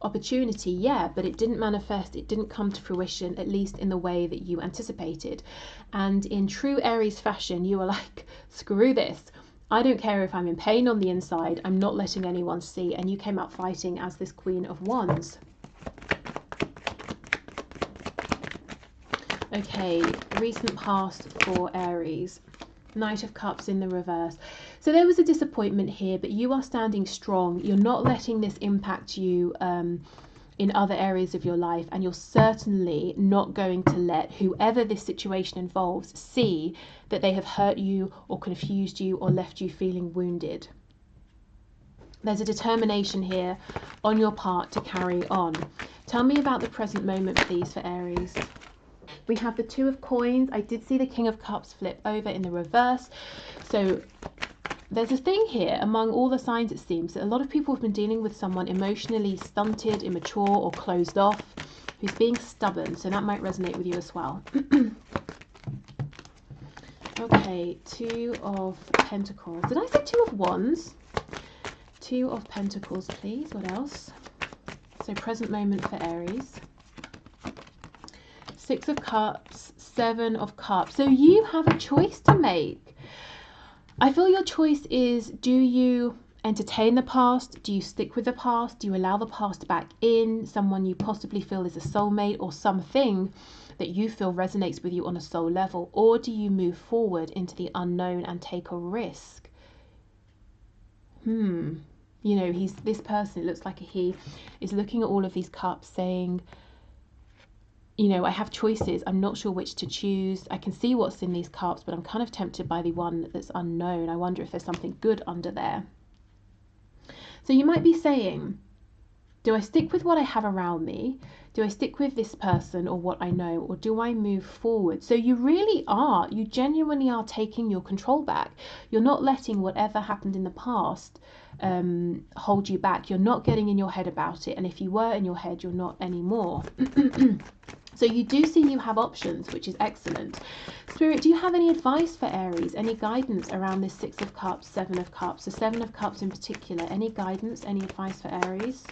opportunity, yeah, but it didn't manifest, it didn't come to fruition, at least in the way that you anticipated. And in true Aries fashion, you were like, screw this. I don't care if I'm in pain on the inside, I'm not letting anyone see. And you came out fighting as this Queen of Wands. Okay, recent past for Aries. Knight of Cups in the reverse. So there was a disappointment here, but you are standing strong. You're not letting this impact you in other areas of your life, and you're certainly not going to let whoever this situation involves see that they have hurt you or confused you or left you feeling wounded. There's a determination here on your part to carry on. Tell me about the present moment, please, for Aries. We have the Two of Coins. I did see the King of Cups flip over in the reverse. So there's a thing here among all the signs, it seems, that a lot of people have been dealing with someone emotionally stunted, immature, or closed off, who's being stubborn. So that might resonate with you as well. Okay, Two of Pentacles. Did I say Two of Wands? Two of Pentacles, please. What else? So present moment for Aries. Six of Cups, Seven of Cups. So you have a choice to make. I feel your choice is, do you entertain the past? Do you stick with the past? Do you allow the past back in? Someone you possibly feel is a soulmate, or something that you feel resonates with you on a soul level? Or do you move forward into the unknown and take a risk? You know, this person, it looks like he is looking at all of these cups saying, you know, I have choices. I'm not sure which to choose. I can see what's in these cups, but I'm kind of tempted by the one that's unknown. I wonder if there's something good under there. So you might be saying, do I stick with what I have around me? Do I stick with this person or what I know? Or do I move forward? So you really are, you genuinely are taking your control back. You're not letting whatever happened in the past hold you back. You're not getting in your head about it. And if you were in your head, you're not anymore. So you do see you have options, which is excellent. Spirit, do you have any advice for Aries? Any guidance around this Six of Cups, Seven of Cups? The Seven of Cups in particular. Any guidance, any advice for Aries?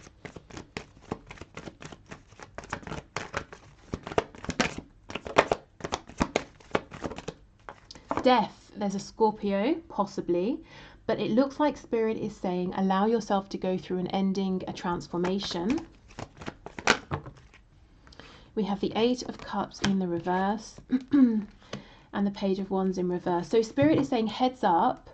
Death. There's a Scorpio, possibly. But it looks like Spirit is saying, allow yourself to go through an ending, a transformation. We have the Eight of Cups in the reverse and the Page of Wands in reverse. So Spirit is saying, heads up,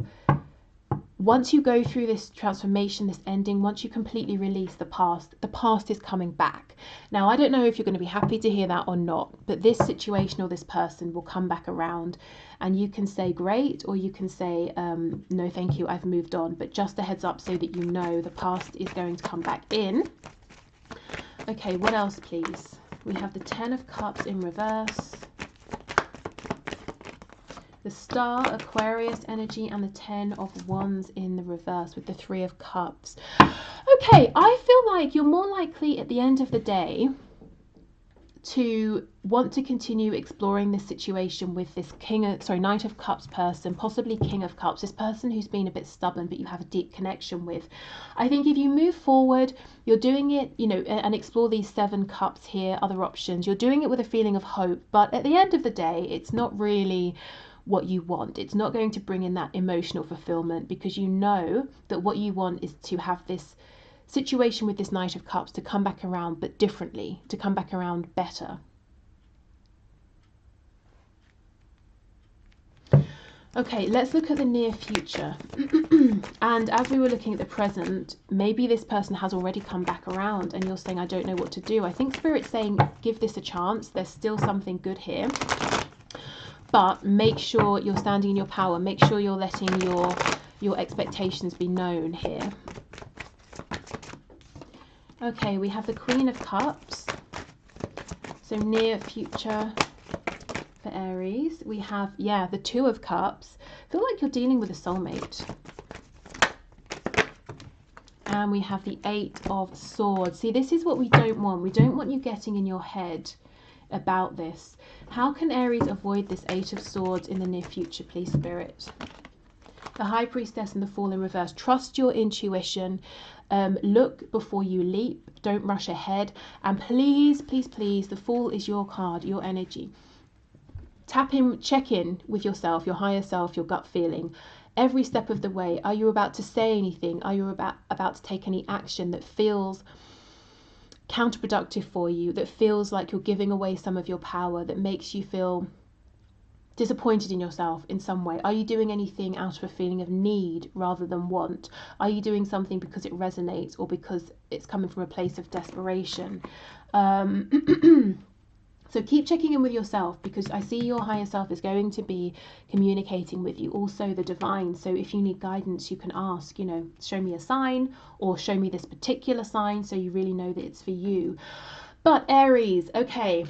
once you go through this transformation, this ending, once you completely release the past is coming back. Now, I don't know if you're going to be happy to hear that or not, but this situation or this person will come back around, and you can say great, or you can say no thank you, I've moved on. But just a heads up so that you know the past is going to come back in. Okay, what else, please? We have the Ten of Cups in reverse, the Star, Aquarius energy, and the Ten of Wands in the reverse with the Three of Cups. Okay, I feel like you're more likely at the end of the day to want to continue exploring this situation with this Knight of Cups person, possibly King of Cups, this person who's been a bit stubborn but you have a deep connection with. I think if you move forward, you're doing it, you know, and explore these 7 cups here, other options, you're doing it with a feeling of hope, but at the end of the day, it's not really what you want. It's not going to bring in that emotional fulfillment, because you know that what you want is to have this situation with this Knight of Cups to come back around, but differently, to come back around better. Okay, let's look at the near future. And as we were looking at the present, maybe this person has already come back around and you're saying, I don't know what to do. I think Spirit's saying, give this a chance. There's still something good here. But make sure you're standing in your power. Make sure you're letting your expectations be known here. Okay, we have the Queen of Cups. So near future for Aries. We have, yeah, the Two of Cups. I feel like you're dealing with a soulmate. And we have the Eight of Swords. See, this is what we don't want. We don't want you getting in your head about this. How can Aries avoid this Eight of Swords in the near future, please, Spirit? The High Priestess and the Fool in reverse. Trust your intuition. Look before you leap. Don't rush ahead. And please, please, please, the Fool is your card, your energy. Tap in, check in with yourself, your higher self, your gut feeling. Every step of the way. Are you about to say anything? Are you about to take any action that feels counterproductive for you, that feels like you're giving away some of your power, that makes you feel disappointed in yourself in some way? Are you doing anything out of a feeling of need rather than want? Are you doing something because it resonates or because it's coming from a place of desperation? So keep checking in with yourself, because I see your higher self is going to be communicating with you. Also the divine. So if you need guidance, you can ask, you know, show me a sign, or show me this particular sign, so you really know that it's for you. But Aries, okay,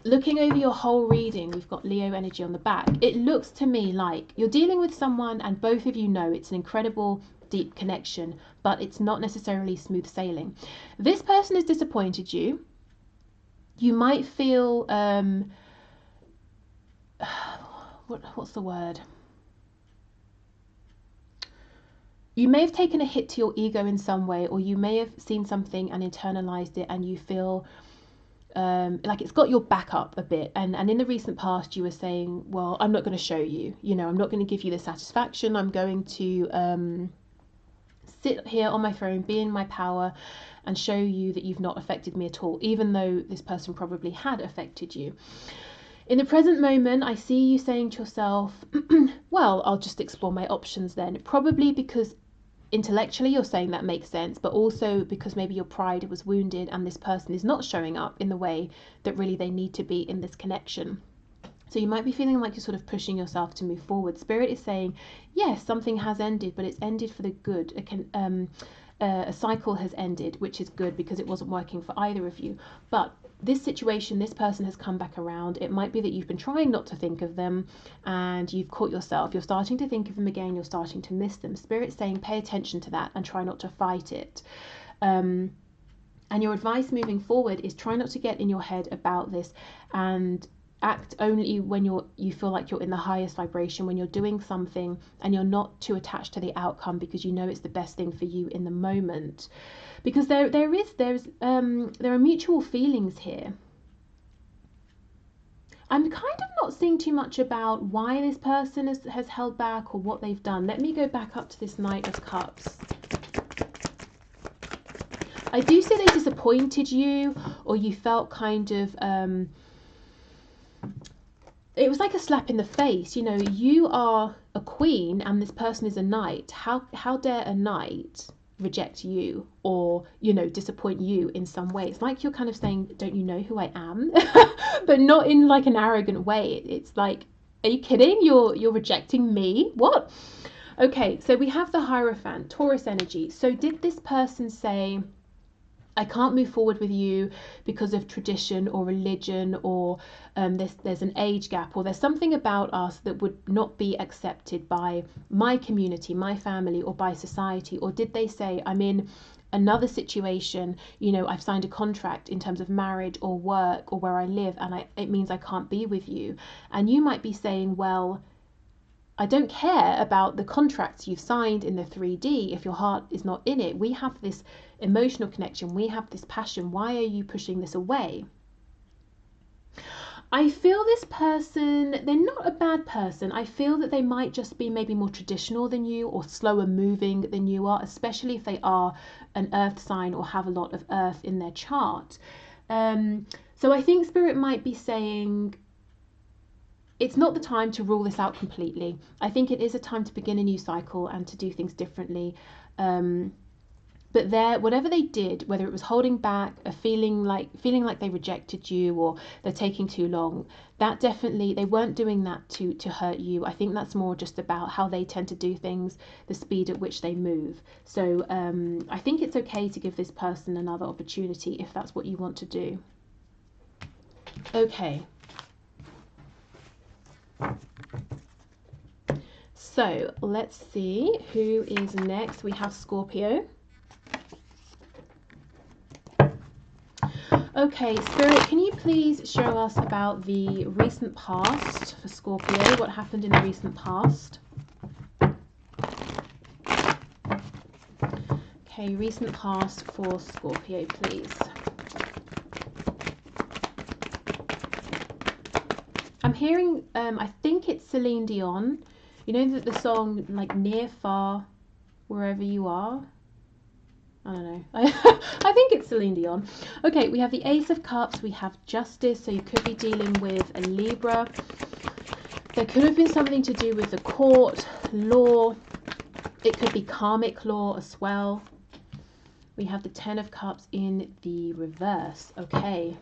looking over your whole reading, we've got Leo energy on the back. It looks to me like you're dealing with someone and both of you know it's an incredible deep connection, but it's not necessarily smooth sailing. This person has disappointed you. You might feel, what's the word? You may have taken a hit to your ego in some way, or you may have seen something and internalized it, and you feel like it's got your back up a bit. And in the recent past, you were saying, well, I'm not going to show you, you know, I'm not going to give you the satisfaction. I'm going to sit here on my throne, be in my power, and show you that you've not affected me at all, even though this person probably had affected you. In the present moment, I see you saying to yourself, well, I'll just explore my options then. Probably because intellectually you're saying that makes sense, but also because maybe your pride was wounded and this person is not showing up in the way that really they need to be in this connection. So you might be feeling like you're sort of pushing yourself to move forward. Spirit is saying, yes, something has ended, but it's ended for the good. A cycle has ended, which is good because it wasn't working for either of you. But this situation, this person has come back around. It might be that you've been trying not to think of them and you've caught yourself. You're starting to think of them again. You're starting to miss them. Spirit's saying, pay attention to that and try not to fight it. And your advice moving forward is try not to get in your head about this, and act only when you feel like you're in the highest vibration, when you're doing something and you're not too attached to the outcome, because you know it's the best thing for you in the moment. Because there are mutual feelings here. I'm kind of not seeing too much about why this person has held back or what they've done. Let me go back up to this Knight of Cups. I do see they disappointed you, or you felt kind of it was like a slap in the face. You know, you are a queen and this person is a knight. How dare a knight reject you, or, you know, disappoint you in some way? It's like you're kind of saying, don't you know who I am? But not in like an arrogant way. It's like, are you kidding? You're rejecting me? What? Okay, so we have the Hierophant, Taurus energy. So did this person say, I can't move forward with you because of tradition or religion, or there's an age gap, or there's something about us that would not be accepted by my community, my family, or by society. Or did they say, I'm in another situation, you know, I've signed a contract in terms of marriage or work or where I live, and it means I can't be with you. And you might be saying, well, I don't care about the contracts you've signed in the 3D if your heart is not in it. We have this emotional connection, we have this passion. Why are you pushing this away? I feel this person, they're not a bad person. I feel that they might just be maybe more traditional than you or slower moving than you are, especially if they are an earth sign or have a lot of earth in their chart. So I think Spirit might be saying, it's not the time to rule this out completely. I think it is a time to begin a new cycle and to do things differently. But whatever they did, whether it was holding back, a feeling like they rejected you, or they're taking too long, that definitely, they weren't doing that to hurt you. I think that's more just about how they tend to do things, the speed at which they move. So I think it's okay to give this person another opportunity if that's what you want to do. Okay. So let's see who is next. We have Scorpio. Okay, Spirit, can you please show us about the recent past for Scorpio? What happened in the recent past? Okay, recent past for Scorpio, please. I'm hearing, I think it's Celine Dion. You know that the song, like, Near, Far, Wherever You Are? I don't know. I think it's Celine Dion. Okay, we have the Ace of Cups. We have Justice. So you could be dealing with a Libra. There could have been something to do with the court, law. It could be karmic law as well. We have the Ten of Cups in the reverse. Okay.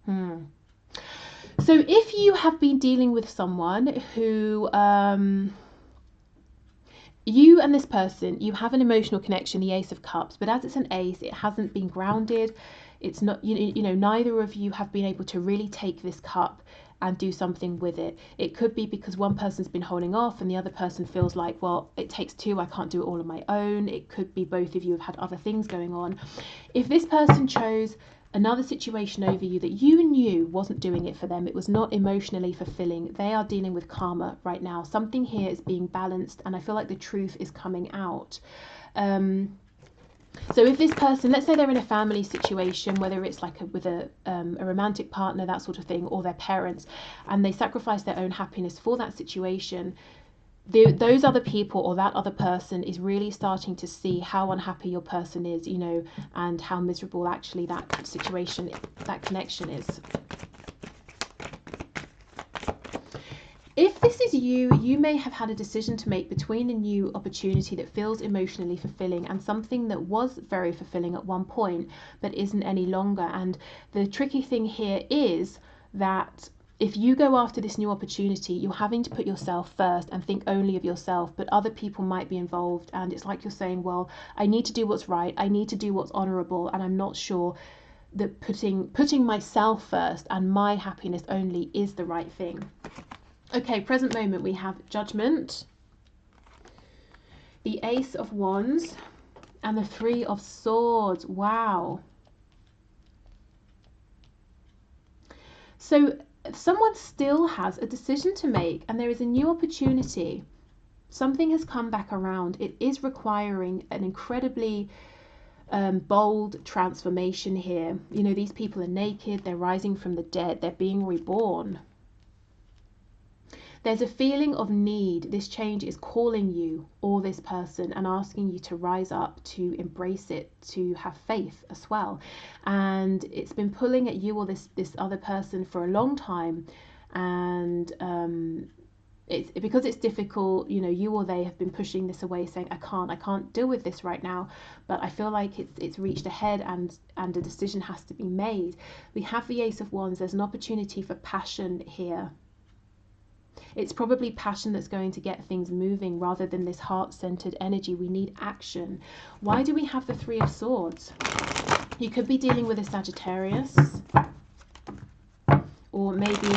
So if you have been dealing with someone who, you and this person, you have an emotional connection, the Ace of Cups, but as it's an ace, it hasn't been grounded. It's not, you know, neither of you have been able to really take this cup and do something with it. It could be because one person's been holding off and the other person feels like, well, it takes two, I can't do it all on my own. It could be both of you have had other things going on. If this person chose another situation over you that you knew wasn't doing it for them, it was not emotionally fulfilling, they are dealing with karma right now. Something here is being balanced, and I feel like the truth is coming out. So if this person, let's say they're in a family situation, whether it's like with a romantic partner, that sort of thing, or their parents, and they sacrifice their own happiness for that situation, those other people or that other person is really starting to see how unhappy your person is, you know, and how miserable actually that situation, that connection is. If this is you, you may have had a decision to make between a new opportunity that feels emotionally fulfilling and something that was very fulfilling at one point but isn't any longer. And the tricky thing here is that if you go after this new opportunity, you're having to put yourself first and think only of yourself, but other people might be involved. And it's like you're saying, well, I need to do what's right, I need to do what's honourable, and I'm not sure that putting myself first and my happiness only is the right thing. Okay, present moment, we have Judgment, the Ace of Wands, and the Three of Swords. Wow. So someone still has a decision to make, and there is a new opportunity. Something has come back around. It is requiring an incredibly bold transformation here. You know, these people are naked, they're rising from the dead, they're being reborn. There's a feeling of need. This change is calling you or this person and asking you to rise up, to embrace it, to have faith as well. And it's been pulling at you or this other person for a long time. And it's because it's difficult, you know, you or they have been pushing this away, saying, I can't deal with this right now. But I feel like it's reached a head and a decision has to be made. We have the Ace of Wands. There's an opportunity for passion here. It's probably passion that's going to get things moving rather than this heart-centered energy. We need action. Why do we have the Three of Swords? You could be dealing with a Sagittarius, or maybe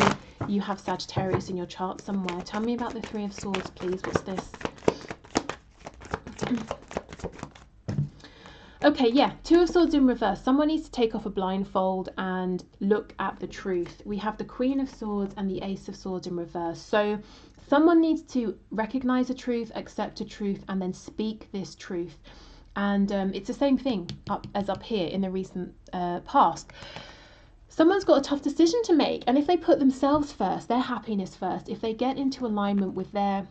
you have Sagittarius in your chart somewhere. Tell me about the Three of Swords, please. What's this? Okay, yeah, Two of Swords in reverse. Someone needs to take off a blindfold and look at the truth. We have the Queen of Swords and the Ace of Swords in reverse. So someone needs to recognize a truth, accept a truth, and then speak this truth. And it's the same thing as up here in the recent past. Someone's got a tough decision to make, and if they put themselves first, their happiness first, if they get into alignment with their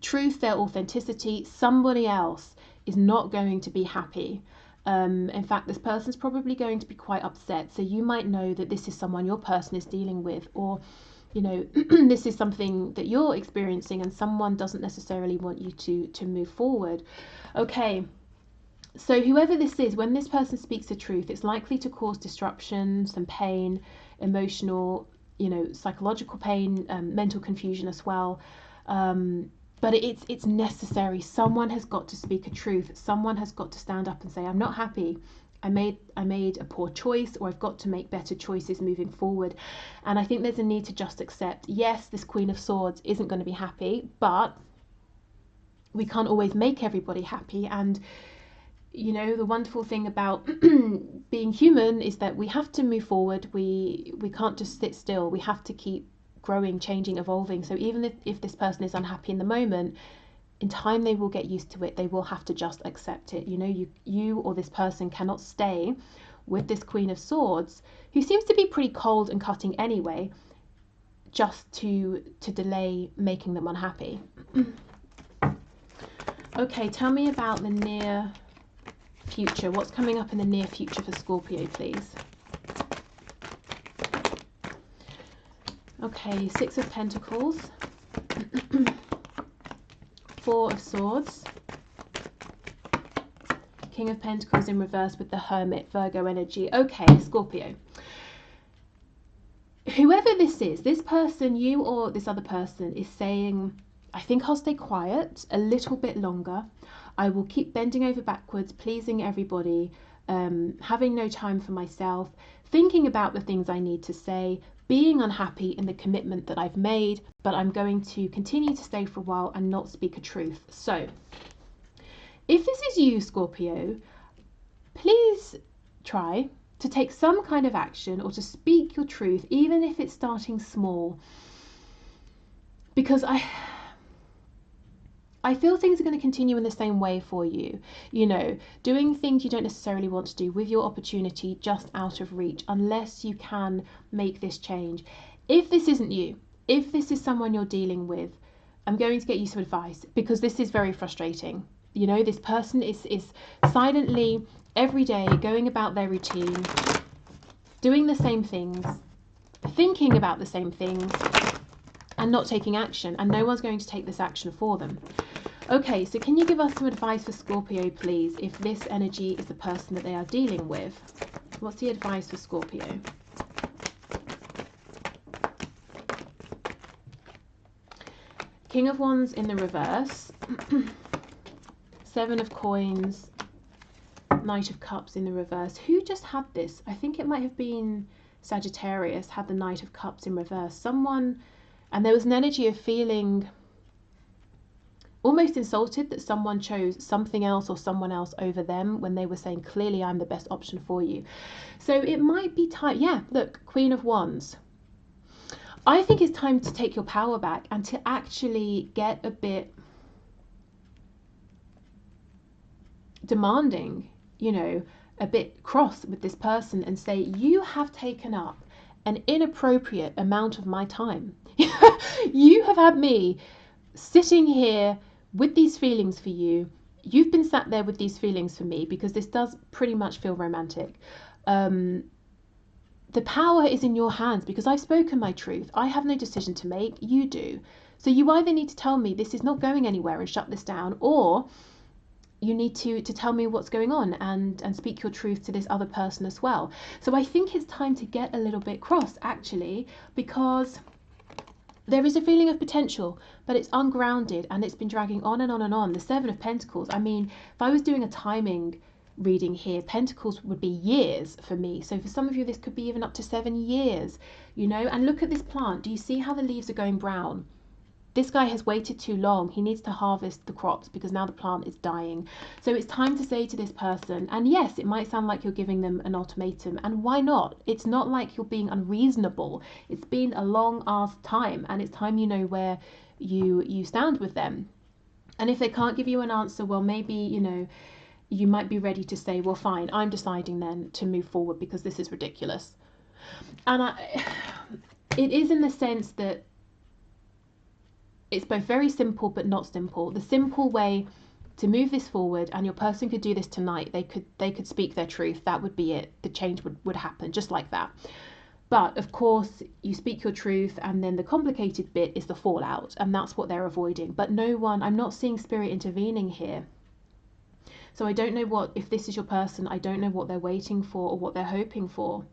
truth, their authenticity, somebody else is not going to be happy. In fact, this person's probably going to be quite upset. So you might know that this is someone your person is dealing with, or you know, this is something that you're experiencing and someone doesn't necessarily want you to move forward. Okay, so whoever this is, when this person speaks the truth, it's likely to cause disruption, some pain, emotional, you know, psychological pain, mental confusion as well. But it's necessary. Someone has got to speak a truth. Someone has got to stand up and say, I'm not happy. I made a poor choice, or I've got to make better choices moving forward. And I think there's a need to just accept, yes, this Queen of Swords isn't going to be happy, but we can't always make everybody happy. And you know, the wonderful thing about being human is that we have to move forward. We can't just sit still. We have to keep growing, changing, evolving. So even if this person is unhappy in the moment, in time they will get used to it. They will have to just accept it. You know, you or this person cannot stay with this Queen of Swords, who seems to be pretty cold and cutting anyway, just to delay making them unhappy. Okay, tell me about the near future. What's coming up in the near future for Scorpio, please? Okay, Six of Pentacles, Four of Swords, King of Pentacles in reverse with the Hermit, Virgo energy. Okay, Scorpio. Whoever this is, this person, you or this other person, is saying, I think I'll stay quiet a little bit longer. I will keep bending over backwards, pleasing everybody, having no time for myself, thinking about the things I need to say, being unhappy in the commitment that I've made, but I'm going to continue to stay for a while and not speak a truth. So if this is you, Scorpio, please try to take some kind of action or to speak your truth, even if it's starting small, because I feel things are going to continue in the same way for you, you know, doing things you don't necessarily want to do with your opportunity just out of reach, unless you can make this change. If this isn't you, if this is someone you're dealing with, I'm going to get you some advice, because this is very frustrating. You know, this person is silently every day going about their routine, doing the same things, thinking about the same things, and not taking action, and no one's going to take this action for them. Okay, so can you give us some advice for Scorpio, please, if this energy is the person that they are dealing with? What's the advice for Scorpio? King of Wands in the reverse, Seven of Coins, Knight of Cups in the reverse. Who just had this? I think it might have been Sagittarius, had the Knight of Cups in reverse. Someone, and there was an energy of feeling almost insulted that someone chose something else or someone else over them when they were saying, clearly I'm the best option for you. So it might be time, yeah, look, Queen of Wands. I think it's time to take your power back and to actually get a bit demanding, you know, a bit cross with this person and say, you have taken up an inappropriate amount of my time. You have had me sitting here with these feelings for you. You've been sat there with these feelings for me, because this does pretty much feel romantic. The power is in your hands, because I've spoken my truth. I have no decision to make, you do. So you either need to tell me this is not going anywhere and shut this down, or you need to tell me what's going on and speak your truth to this other person as well. So I think it's time to get a little bit cross, actually, because There is a feeling of potential, but it's ungrounded and it's been dragging on and on and on. The Seven of Pentacles, I mean, if I was doing a timing reading here, Pentacles would be years for me. So for some of you, this could be even up to 7 years, you know. And look at this plant. Do you see how the leaves are going brown? This guy has waited too long. He needs to harvest the crops because now the plant is dying. So it's time to say to this person, and yes, it might sound like you're giving them an ultimatum, and why not? It's not like you're being unreasonable. It's been a long ass time, and it's time you know where you stand with them. And if they can't give you an answer, well, maybe, you know, you might be ready to say, well, fine, I'm deciding then to move forward because this is ridiculous. And it is in the sense that it's both very simple but not simple. The simple way to move this forward, and your person could do this tonight, they could speak their truth, that would be it. The change would happen just like that. But of course, you speak your truth, and then the complicated bit is the fallout, and that's what they're avoiding. But no one, I'm not seeing spirit intervening here. So I don't know what, if this is your person, I don't know what they're waiting for or what they're hoping for.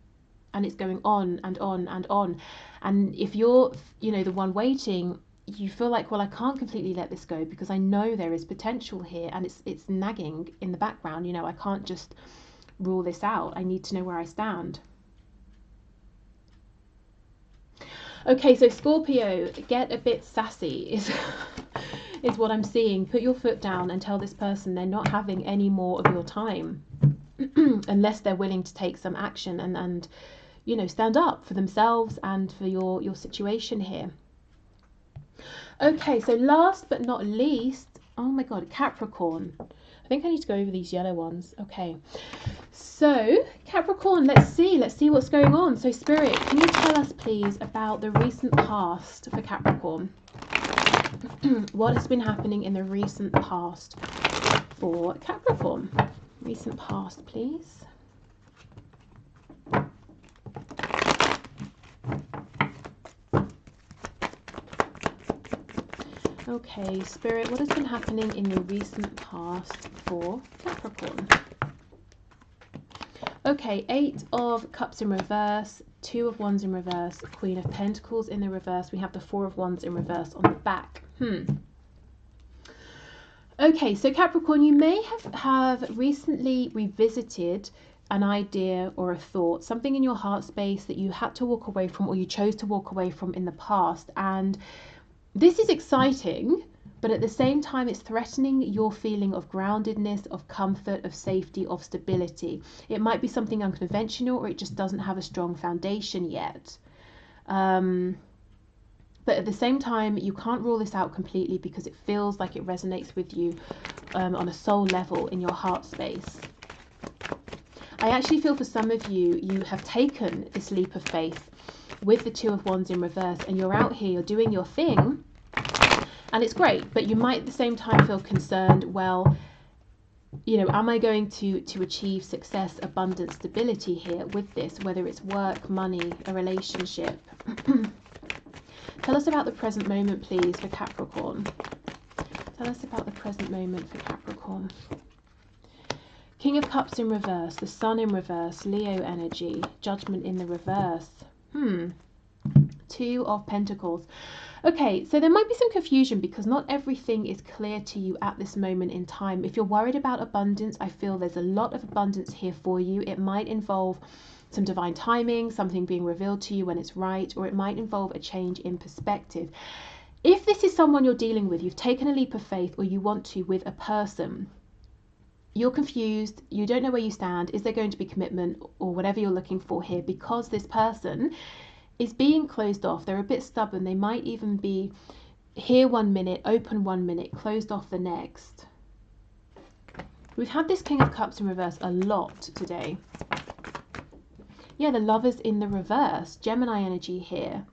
And it's going on and on and on. And if you're, you know, the one waiting, you feel like, well, I can't completely let this go because I know there is potential here, and it's nagging in the background. You know, I can't just rule this out. I need to know where I stand. Okay, so Scorpio, get a bit sassy is what I'm seeing. Put your foot down and tell this person they're not having any more of your time unless they're willing to take some action and you know, stand up for themselves and for your situation here. Okay, so last but not least, oh my God, Capricorn. I think I need to go over these yellow ones. Okay, so Capricorn, let's see what's going on. So Spirit, can you tell us please about the recent past for Capricorn? What has been happening in the recent past for Capricorn? Recent past, please. Okay, Spirit, what has been happening in the recent past for Capricorn? Okay, 8 of Cups in reverse, 2 of Wands in reverse, Queen of Pentacles in the reverse. We have the 4 of Wands in reverse on the back. Okay, so Capricorn, you may have recently revisited an idea or a thought, something in your heart space that you had to walk away from or you chose to walk away from in the past. And this is exciting, but at the same time, it's threatening your feeling of groundedness, of comfort, of safety, of stability. It might be something unconventional, or it just doesn't have a strong foundation yet. But at the same time, you can't rule this out completely because it feels like it resonates with you on a soul level in your heart space. I actually feel for some of you, you have taken this leap of faith with the 2 of Wands in reverse, and you're out here, you're doing your thing, and it's great, but you might at the same time feel concerned, well, you know, am I going to achieve success, abundance, stability here with this, whether it's work, money, a relationship? Tell us about the present moment, please, for Capricorn. Tell us about the present moment for Capricorn. King of Cups in reverse, the Sun in reverse, Leo energy, Judgment in the reverse. 2 of Pentacles. Okay, so there might be some confusion because not everything is clear to you at this moment in time. If you're worried about abundance, I feel there's a lot of abundance here for you. It might involve some divine timing, something being revealed to you when it's right, or it might involve a change in perspective. If this is someone you're dealing with, you've taken a leap of faith, or you want to with a person, you're confused, you don't know where you stand, is there going to be commitment or whatever you're looking for here, because this person is being closed off. They're a bit stubborn. They might even be here 1 minute, open 1 minute, closed off the next. We've had this King of Cups in reverse a lot today. Yeah, the Lovers in the reverse, Gemini energy here.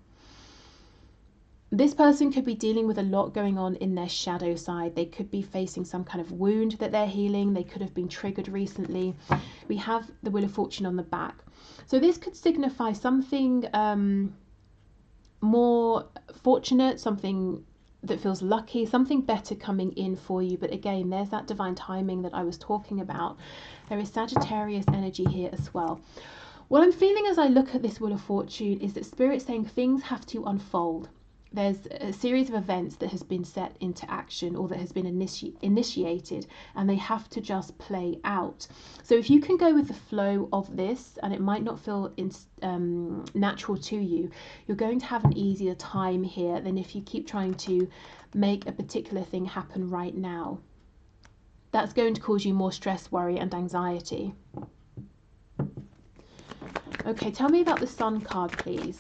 This person could be dealing with a lot going on in their shadow side. They could be facing some kind of wound that they're healing. They could have been triggered recently. We have the Wheel of Fortune on the back. So this could signify something more fortunate, something that feels lucky, something better coming in for you. But again, there's that divine timing that I was talking about. There is Sagittarius energy here as well. What I'm feeling as I look at this Wheel of Fortune is that Spirit's saying things have to unfold. there's a series of events that has been set into action, or that has been initiated, and they have to just play out. So if you can go with the flow of this, and it might not feel natural to you, you're going to have an easier time here than if you keep trying to make a particular thing happen right now. That's going to cause you more stress, worry, and anxiety. Okay, tell me about the Sun card, please.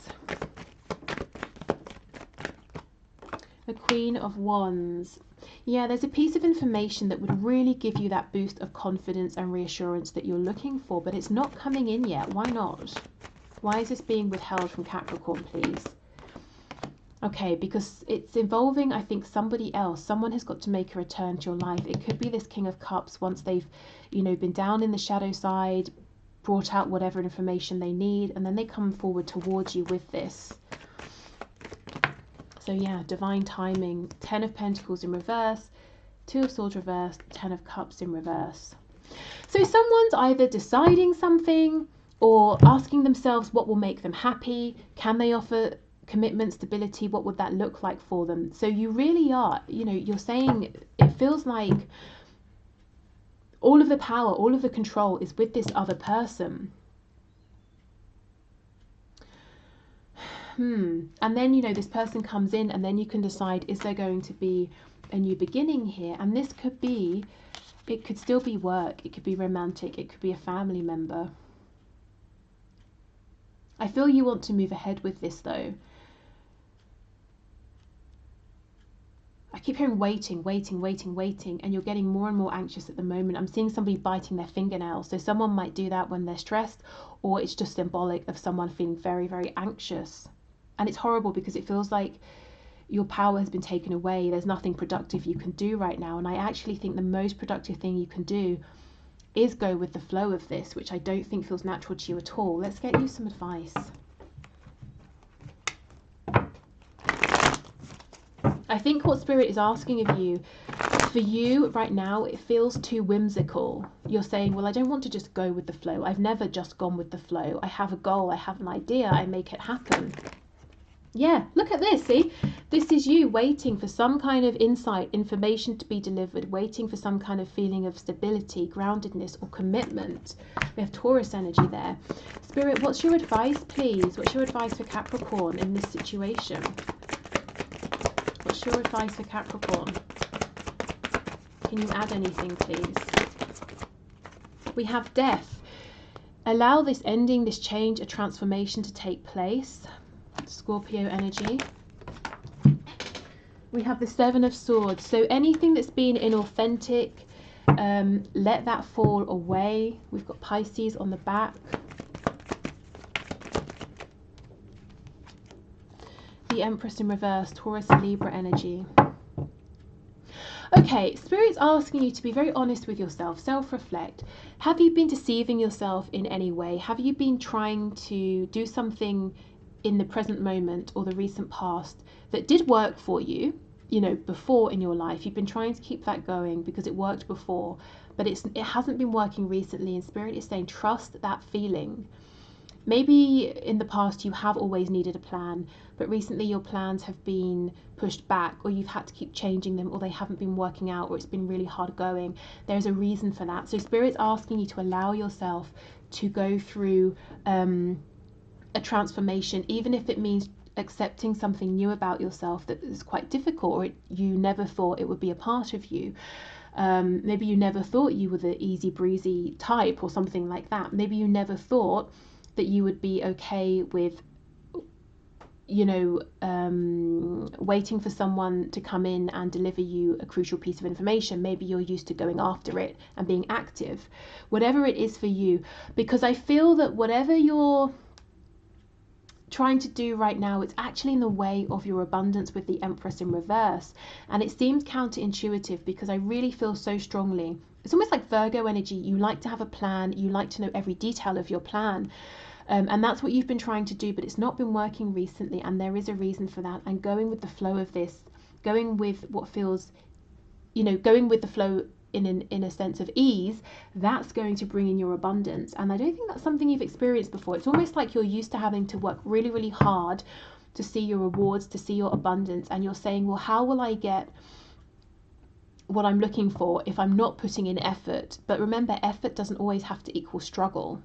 The Queen of Wands. Yeah, there's a piece of information that would really give you that boost of confidence and reassurance that you're looking for, but it's not coming in yet. Why not? Why is this being withheld from Capricorn, please? Okay, because it's involving, I think, somebody else. Someone has got to make a return to your life. It could be this King of Cups once they've, you know, been down in the shadow side, brought out whatever information they need, and then they come forward towards you with this. So yeah, divine timing. 10 of Pentacles in reverse, 2 of Swords reversed, 10 of Cups in reverse. So someone's either deciding something or asking themselves what will make them happy. Can they offer commitment, stability? What would that look like for them? So you really are, you know, you're saying it feels like all of the power, all of the control is with this other person. And then, you know, this person comes in, and then you can decide, is there going to be a new beginning here? And this could be, it could still be work, it could be romantic, it could be a family member. I feel you want to move ahead with this though. I keep hearing waiting, waiting, waiting, waiting, and you're getting more and more anxious at the moment. I'm seeing somebody biting their fingernails. So someone might do that when they're stressed, or it's just symbolic of someone feeling very, very anxious. And it's horrible because it feels like your power has been taken away. There's nothing productive you can do right now. And I actually think the most productive thing you can do is go with the flow of this, which I don't think feels natural to you at all. Let's get you some advice. I think what Spirit is asking of you, for you right now, it feels too whimsical. You're saying, well, I don't want to just go with the flow. I've never just gone with the flow. I have a goal. I have an idea. I make it happen. Yeah, look at this, see? This is you waiting for some kind of insight, information to be delivered, waiting for some kind of feeling of stability, groundedness, or commitment. We have Taurus energy there. Spirit, what's your advice, please? What's your advice for Capricorn in this situation? What's your advice for Capricorn? Can you add anything, please? We have Death. Allow this ending, this change, a transformation to take place. Scorpio energy. We have the 7 of Swords. So anything that's been inauthentic, let that fall away. We've got Pisces on the back. The Empress in reverse, Taurus and Libra energy. Okay, Spirit's asking you to be very honest with yourself, self-reflect. Have you been deceiving yourself in any way? Have you been trying to do something in the present moment or the recent past that did work for you, you know, before in your life? You've been trying to keep that going because it worked before, but it hasn't been working recently, and Spirit is saying trust that feeling. Maybe in the past you have always needed a plan, but recently your plans have been pushed back, or you've had to keep changing them, or they haven't been working out, or it's been really hard going. There's a reason for that. So Spirit's asking you to allow yourself to go through a transformation, even if it means accepting something new about yourself that is quite difficult, or you never thought it would be a part of you. Maybe you never thought you were the easy breezy type or something like that. Maybe you never thought that you would be okay with, you know, waiting for someone to come in and deliver you a crucial piece of information. Maybe you're used to going after it and being active, whatever it is for you, because I feel that whatever you're trying to do right now, it's actually in the way of your abundance with the Empress in reverse. And it seems counterintuitive because I really feel so strongly, it's almost like Virgo energy. You like to have a plan, you like to know every detail of your plan, and that's what you've been trying to do, but it's not been working recently, and there is a reason for that. And going with the flow of this, going with what feels, you know, going with the flow in a sense of ease, that's going to bring in your abundance. And I don't think that's something you've experienced before. It's almost like you're used to having to work really, really hard to see your rewards, to see your abundance, and you're saying, well, how will I get what I'm looking for if I'm not putting in effort? But remember, effort doesn't always have to equal struggle.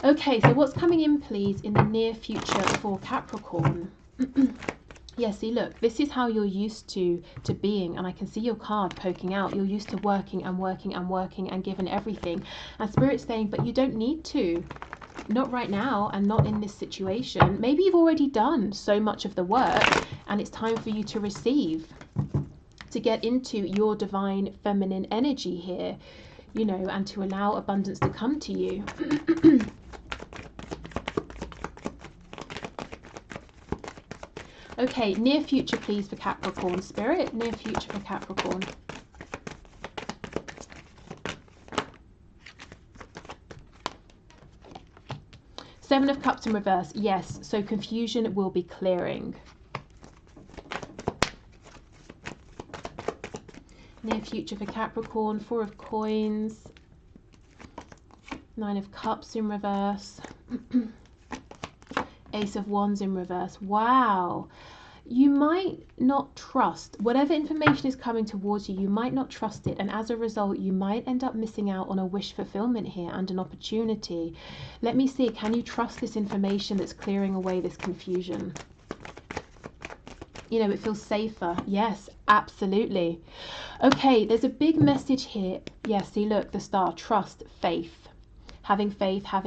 Okay, so what's coming in, please, in the near future for Capricorn? Yeah, see, look, this is how you're used to being, and I can see your card poking out. You're used to working and working and working and giving everything. And Spirit's saying, but you don't need to. Not right now, and not in this situation. Maybe you've already done so much of the work, and it's time for you to receive, to get into your divine feminine energy here, you know, and to allow abundance to come to you. Okay, near future, please, for Capricorn. Spirit, near future for Capricorn. Seven of Cups in reverse. Yes, so confusion will be clearing. Near future for Capricorn. Four of Coins. Nine of Cups in reverse. Ace of Wands in reverse. Wow. You might not trust whatever information is coming towards you. You might not trust it, and as a result you might end up missing out on a wish fulfillment here and an opportunity. Let me see, can you trust this information that's clearing away this confusion? You know, it feels safer. Yes, absolutely. Okay, there's a big message here. Yeah, see, look, the star. Trust, faith, having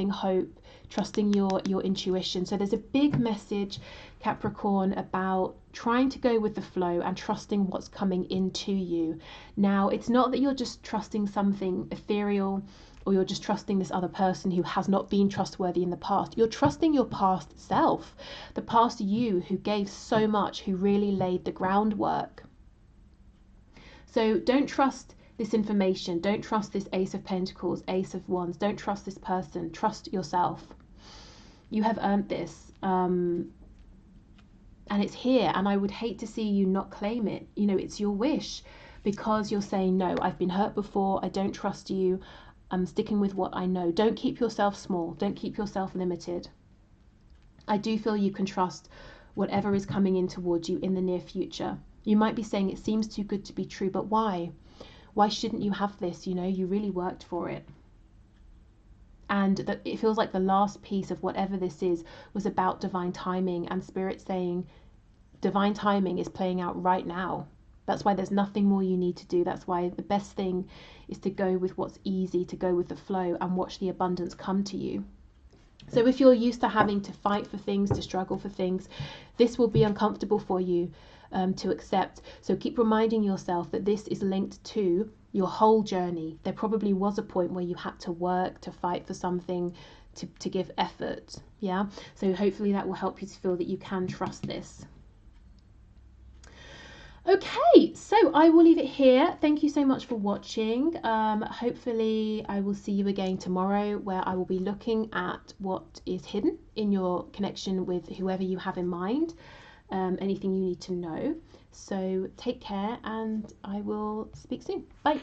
hope, trusting your intuition. So there's a big message, Capricorn, about trying to go with the flow and trusting what's coming into you. Now, it's not that you're just trusting something ethereal, or you're just trusting this other person who has not been trustworthy in the past. You're trusting your past self, the past you who gave so much, who really laid the groundwork. So don't trust this information. Don't trust this Ace of Pentacles, Ace of Wands. Don't trust this person. Trust yourself. You have earned this. And it's here. And I would hate to see you not claim it. You know, it's your wish, because you're saying, no, I've been hurt before. I don't trust you. I'm sticking with what I know. Don't keep yourself small. Don't keep yourself limited. I do feel you can trust whatever is coming in towards you in the near future. You might be saying, it seems too good to be true, but why? Why shouldn't you have this? You know, you really worked for it. And that it feels like the last piece of whatever this is was about divine timing, and Spirit saying divine timing is playing out right now. That's why there's nothing more you need to do. That's why the best thing is to go with what's easy, to go with the flow and watch the abundance come to you. So if you're used to having to fight for things, to struggle for things, this will be uncomfortable for you to accept. So keep reminding yourself that this is linked to your whole journey. There probably was a point where you had to work, to fight for something, to give effort. Yeah. So hopefully that will help you to feel that you can trust this. Okay, so I will leave it here. Thank you so much for watching. Hopefully I will see you again tomorrow, where I will be looking at what is hidden in your connection with whoever you have in mind, anything you need to know. So take care, and I will speak soon. Bye.